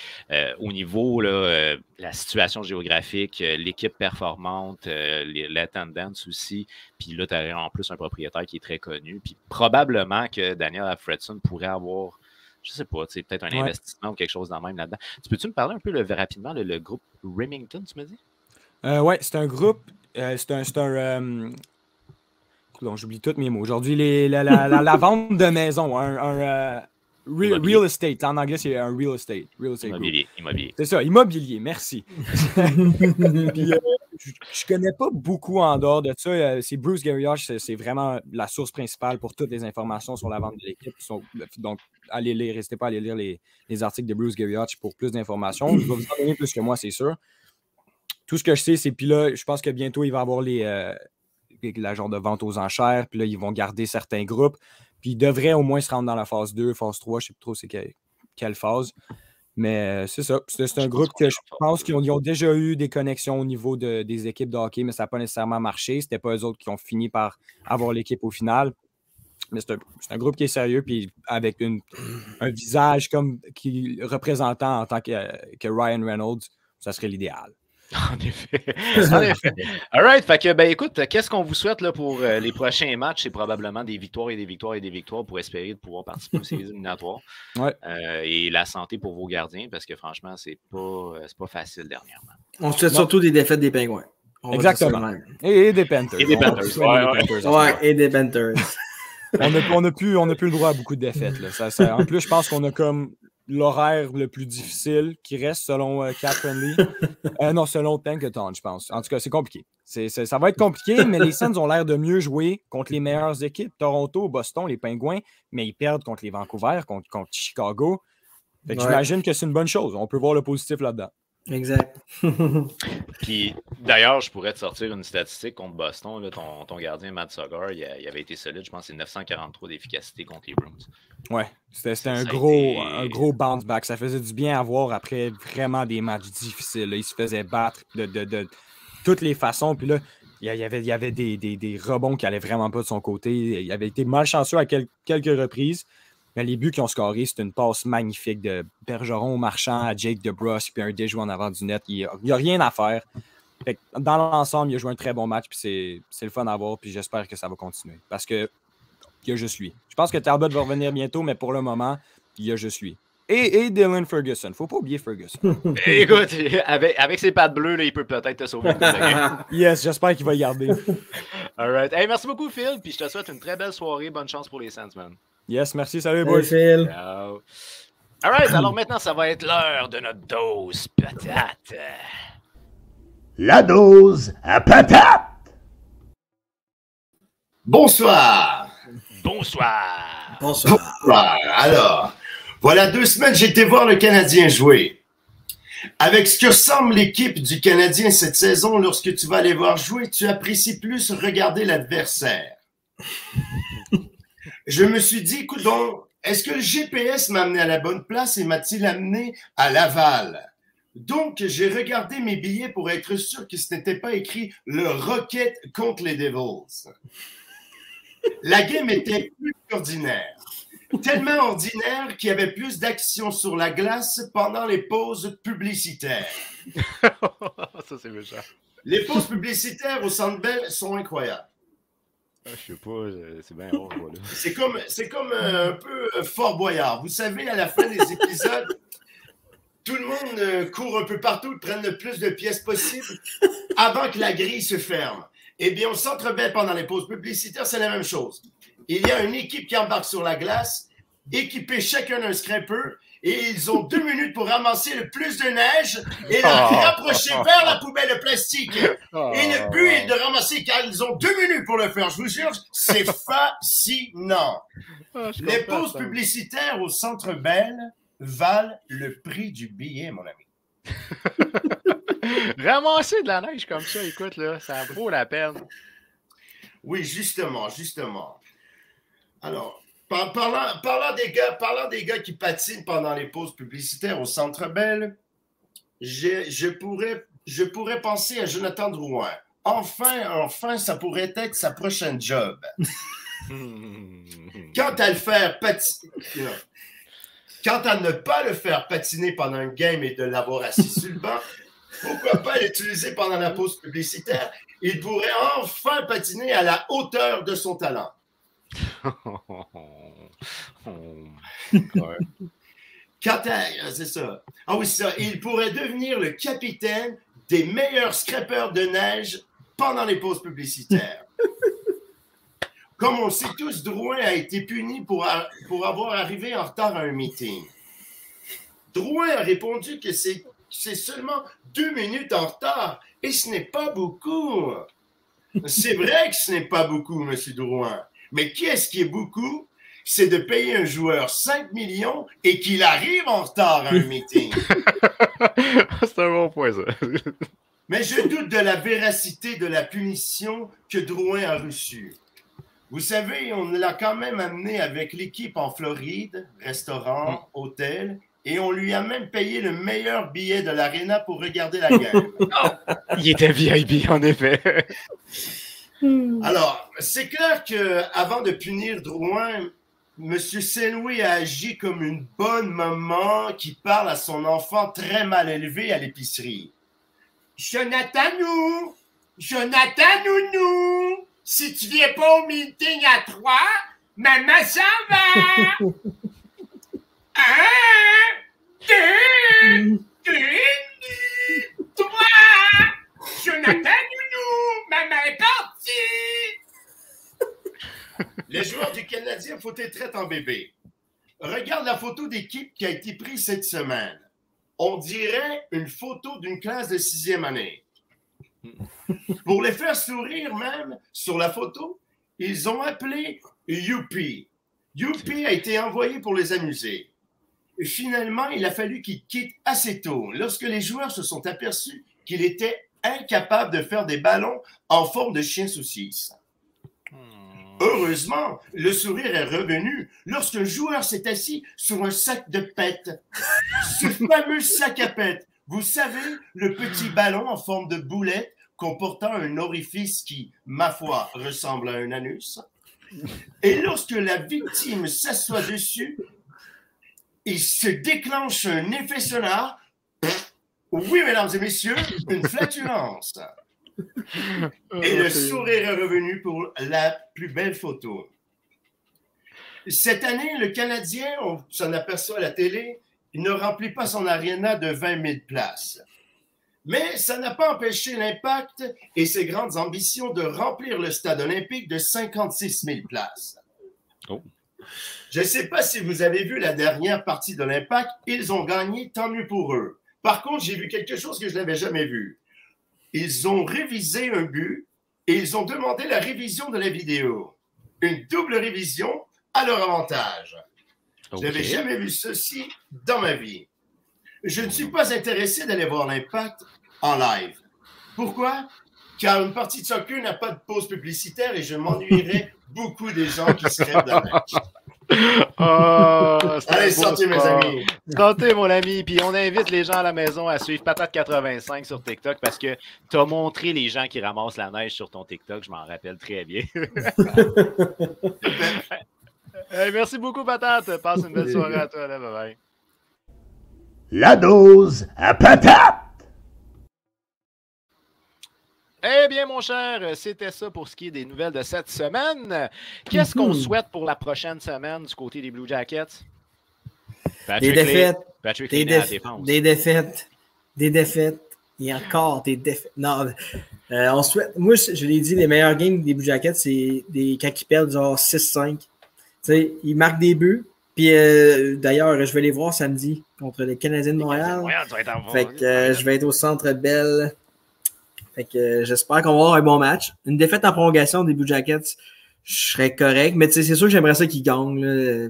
au niveau, là, la situation géographique, l'équipe performante, l'attendance aussi, puis là, tu as en plus un propriétaire qui est très connu, puis probablement que Daniel Alfredson pourrait avoir... Je sais pas, peut-être un investissement ou quelque chose dans le même là-dedans. Tu me parler un peu rapidement le groupe Remington, tu me dis? Oui, c'est un groupe... j'oublie tous mes mots. Aujourd'hui, la vente de maison, real estate. En anglais, c'est un real estate. Immobilier. C'est ça, immobilier, merci. Puis, je connais pas beaucoup en dehors de ça. C'est Bruce Garrioch, c'est vraiment la source principale pour toutes les informations sur la vente de l'équipe. Donc, n'hésitez pas à aller lire les articles de Bruce Garrioch pour plus d'informations. Je vais vous en donner plus que moi, c'est sûr. Tout ce que je sais, c'est puis là, je pense que bientôt, il va y avoir la genre de vente aux enchères. Puis là, ils vont garder certains groupes. Puis ils devraient au moins se rendre dans la phase 2, phase 3. Je ne sais pas trop c'est quelle phase. Mais c'est ça. C'est un groupe que je pense qu'ils ont déjà eu des connexions au niveau des équipes de hockey, mais ça n'a pas nécessairement marché. Ce n'était pas eux autres qui ont fini par avoir l'équipe au final. Mais c'est un groupe qui est sérieux, puis avec un visage qui représentant en tant que Ryan Reynolds, ça serait l'idéal. En effet. All right. Fait que, écoute, qu'est-ce qu'on vous souhaite là, pour les prochains matchs? C'est probablement des victoires et des victoires et des victoires pour espérer de pouvoir participer aux séries éliminatoires. Et la santé pour vos gardiens, parce que franchement, c'est pas facile dernièrement. On souhaite surtout des défaites des Pingouins. Exactement. Et des Panthers. Et des Panthers. Et des Panthers. On n'a plus le droit à beaucoup de défaites. Là. En plus, je pense qu'on a comme l'horaire le plus difficile qui reste selon Cap Friendly. Non, selon Tankathon, je pense. En tout cas, c'est compliqué. Ça va être compliqué, mais les Sens ont l'air de mieux jouer contre les meilleures équipes. Toronto, Boston, les Pingouins, mais ils perdent contre les Vancouver, contre Chicago. Fait que j'imagine que c'est une bonne chose. On peut voir le positif là-dedans. Exact. Puis, d'ailleurs, je pourrais te sortir une statistique contre Boston. Là, ton gardien, Matt Sogar, il avait été solide. Je pense que c'est 943 d'efficacité contre les Bruins. Ouais, c'était un gros bounce back. Ça faisait du bien à voir après vraiment des matchs difficiles. Là. Il se faisait battre de toutes les façons. Puis là, il y avait des rebonds qui n'allaient vraiment pas de son côté. Il avait été malchanceux à quelques reprises. Mais les buts qu'ils ont scorés, c'est une passe magnifique de Bergeron au Marchand à Jake DeBrusk, puis un déjoué en avant du net. Il n'y a rien à faire. Fait que dans l'ensemble, il a joué un très bon match, puis c'est le fun à voir, puis j'espère que ça va continuer. Parce que il y a juste lui. Je pense que Talbot va revenir bientôt, mais pour le moment, il y a juste lui. Et Dylan Ferguson. Faut pas oublier Ferguson. Écoute, avec ses pattes bleues, là, il peut peut-être te sauver. Yes, j'espère qu'il va y garder. All right. Hey, merci beaucoup, Phil. Puis je te souhaite une très belle soirée. Bonne chance pour les Saints, man. Yes, merci. Salut, boys. Phil. Ciao. All right. Alors maintenant, ça va être l'heure de notre dose patate. La dose à patate! Bonsoir. Bonsoir. Bonsoir. Alors, voilà 2 semaines, j'ai été voir le Canadien jouer. Avec ce que ressemble l'équipe du Canadien cette saison, lorsque tu vas aller voir jouer, tu apprécies plus regarder l'adversaire. Je me suis dit, écoute donc, est-ce que le GPS m'a amené à la bonne place et m'a-t-il amené à Laval? Donc, j'ai regardé mes billets pour être sûr que ce n'était pas écrit le Rocket contre les Devils. La game était plus ordinaire. Tellement ordinaire qu'il y avait plus d'action sur la glace pendant les pauses publicitaires. Ça, c'est méchant. Les pauses publicitaires au Centre Bell sont incroyables. Je sais pas, c'est bien rare. Voilà. C'est comme un peu Fort Boyard. Vous savez, à la fin des épisodes, tout le monde court un peu partout, prennent le plus de pièces possible avant que la grille se ferme. Eh bien, au Centre Bell, pendant les pauses publicitaires, c'est la même chose. Il y a une équipe qui embarque sur la glace, équipée chacun d'un scraper, et ils ont 2 minutes pour ramasser le plus de neige et la rapprocher vers la poubelle de plastique. Et le but est de ramasser, car ils ont 2 minutes pour le faire. Je vous jure, c'est fascinant. Les pauses publicitaires au Centre Bell valent le prix du billet, mon ami. Ramasser de la neige comme ça, écoute, là, ça vaut la peine. Oui, justement. Alors, parlant des gars qui patinent pendant les pauses publicitaires au Centre Bell, je pourrais penser à Jonathan Drouin. Enfin, ça pourrait être sa prochaine job. Quant à ne pas le faire patiner pendant une game et de l'avoir assis sur le banc, pourquoi pas l'utiliser pendant la pause publicitaire? Il pourrait enfin patiner à la hauteur de son talent. C'est ça. Ah oui, c'est ça. Il pourrait devenir le capitaine des meilleurs scrapeurs de neige pendant les pauses publicitaires. Comme on le sait tous, Drouin a été puni pour avoir arrivé en retard à un meeting. Drouin a répondu que c'est seulement 2 minutes en retard et ce n'est pas beaucoup. C'est vrai que ce n'est pas beaucoup, M. Drouin. Mais qu'est-ce qui est beaucoup? C'est de payer un joueur 5 millions et qu'il arrive en retard à un meeting. C'est un bon point, ça. Mais je doute de la véracité de la punition que Drouin a reçue. Vous savez, on l'a quand même amené avec l'équipe en Floride, restaurant, hôtel, et on lui a même payé le meilleur billet de l'aréna pour regarder la game. Il était VIP, en effet. Alors, c'est clair qu'avant de punir Drouin, M. Saint-Louis a agi comme une bonne maman qui parle à son enfant très mal élevé à l'épicerie. Jonathan, nounou, si tu viens pas au meeting à 3, maman s'en va. 1, 2, 3. Jonathan, nounou, maman est partie. Les joueurs du Canadien faut être traite en bébé. Regarde la photo d'équipe qui a été prise cette semaine. On dirait une photo d'une classe de 6e année. Pour les faire sourire même, sur la photo, ils ont appelé Youpi. Youpi a été envoyé pour les amuser. Finalement, il a fallu qu'il quitte assez tôt, lorsque les joueurs se sont aperçus qu'il était incapable de faire des ballons en forme de chien saucisse. Heureusement, le sourire est revenu lorsqu'un joueur s'est assis sur un sac de pète. Ce fameux sac à pète, vous savez, le petit ballon en forme de boulette comportant un orifice qui, ma foi, ressemble à un anus. Et lorsque la victime s'assoit dessus, il se déclenche un effet sonore. Oui, mesdames et messieurs, une flatulence. Et le sourire est revenu pour la plus belle photo. Cette année, le Canadien, on s'en aperçoit à la télé, il ne remplit pas son aréna de 20 000 places. Mais ça n'a pas empêché l'Impact et ses grandes ambitions de remplir le stade olympique de 56 000 places. Oh. Je ne sais pas si vous avez vu la dernière partie de l'Impact, ils ont gagné, tant mieux pour eux. Par contre, j'ai vu quelque chose que je n'avais jamais vu. Ils ont révisé un but et ils ont demandé la révision de la vidéo. Une double révision à leur avantage. Okay. Je n'avais jamais vu ceci dans ma vie. Je ne suis pas intéressé d'aller voir l'Impact en live. Pourquoi? Car une partie de soccer n'a pas de pause publicitaire et je m'ennuierais beaucoup des gens qui se crèvent dans le match. Oh, allez, santé, mes amis. Santé, mon ami. Puis on invite les gens à la maison à suivre Patate85 sur TikTok parce que tu as montré les gens qui ramassent la neige sur ton TikTok. Je m'en rappelle très bien. Merci beaucoup, Patate. Passe une belle soirée à toi. Là. Bye bye. La dose à patate! Eh bien, mon cher, c'était ça pour ce qui est des nouvelles de cette semaine. Qu'est-ce qu'on souhaite pour la prochaine semaine du côté des Blue Jackets? Des défaites. Des défaites. Des défaites. Et encore des défaites. Non, on souhaite. Moi, je l'ai dit, les meilleurs games des Blue Jackets, c'est quand ils perdent genre 6-5. Tu sais, ils marquent des buts. Puis d'ailleurs, je vais les voir samedi contre les Canadiens de Montréal. Fait que je vais être au Centre Bell. Fait que j'espère qu'on va avoir un bon match. Une défaite en prolongation des Blue Jackets, je serais correct. Mais c'est sûr que j'aimerais ça qu'ils gagnent là,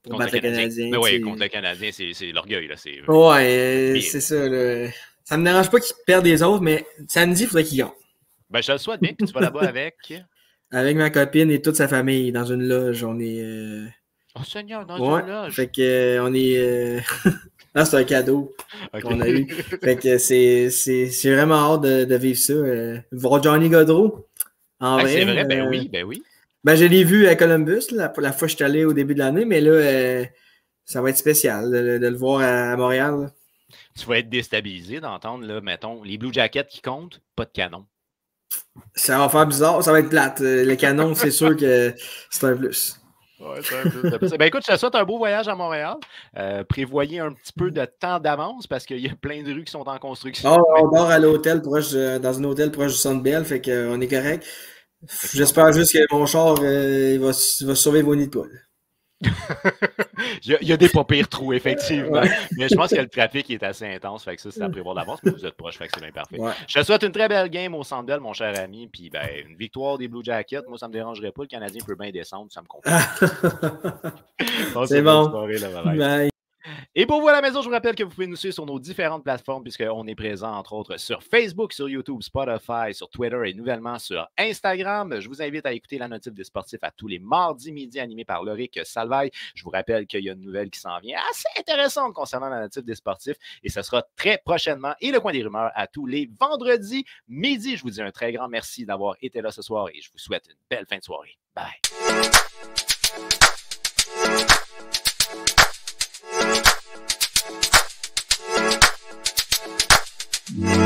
pour battre les Canadiens. Mais oui, contre les Canadiens, c'est l'orgueil. Là, c'est ça. Là. Ça me dérange pas qu'ils perdent les autres, mais samedi, il faudrait qu'ils gagnent. Ben, je te le souhaite bien. Puis tu vas là-bas avec... Avec ma copine et toute sa famille dans une loge. On est... Oh Seigneur, dans une loge. Fait que on est... Là, c'est un cadeau qu'on a eu. Fait que c'est vraiment hâte de vivre ça. Voir Johnny Gaudreau. En vrai. C'est vrai, ben oui. Ben, je l'ai vu à Columbus, la fois que je suis allé au début de l'année, mais là, ça va être spécial de le voir à Montréal. Là. Tu vas être déstabilisé d'entendre, là, mettons, les Blue Jackets qui comptent, pas de canon. Ça va faire bizarre, ça va être plate. Les canons, c'est sûr que c'est un plus. Ouais, ben écoute, je te souhaite un beau voyage à Montréal. Prévoyez un petit peu de temps d'avance parce qu'il y a plein de rues qui sont en construction. On dort à l'hôtel dans un hôtel proche du Centre Bell, fait qu'on est correct. J'espère juste que mon char il va survivre au nid de poule. Il y a des pas pires trous, effectivement. Mais je pense que le trafic est assez intense. Fait que ça, c'est à prévoir d'avance, mais vous êtes proche, fait que c'est bien parfait. Ouais. Je te souhaite une très belle game au Centre Bell, mon cher ami. Puis ben, une victoire des Blue Jackets. Moi, ça me dérangerait pas. Le Canadien peut bien descendre, ça me comprend. C'est bon. Soirée, là, bye. Et pour vous à la maison, je vous rappelle que vous pouvez nous suivre sur nos différentes plateformes puisqu'on est présent, entre autres, sur Facebook, sur YouTube, Spotify, sur Twitter et nouvellement sur Instagram. Je vous invite à écouter la notif des sportifs à tous les mardis midi animée par Loric Salvaille. Je vous rappelle qu'il y a une nouvelle qui s'en vient assez intéressante concernant la notif des sportifs et ce sera très prochainement. Et le coin des rumeurs à tous les vendredis midi. Je vous dis un très grand merci d'avoir été là ce soir et je vous souhaite une belle fin de soirée. Bye! Yeah.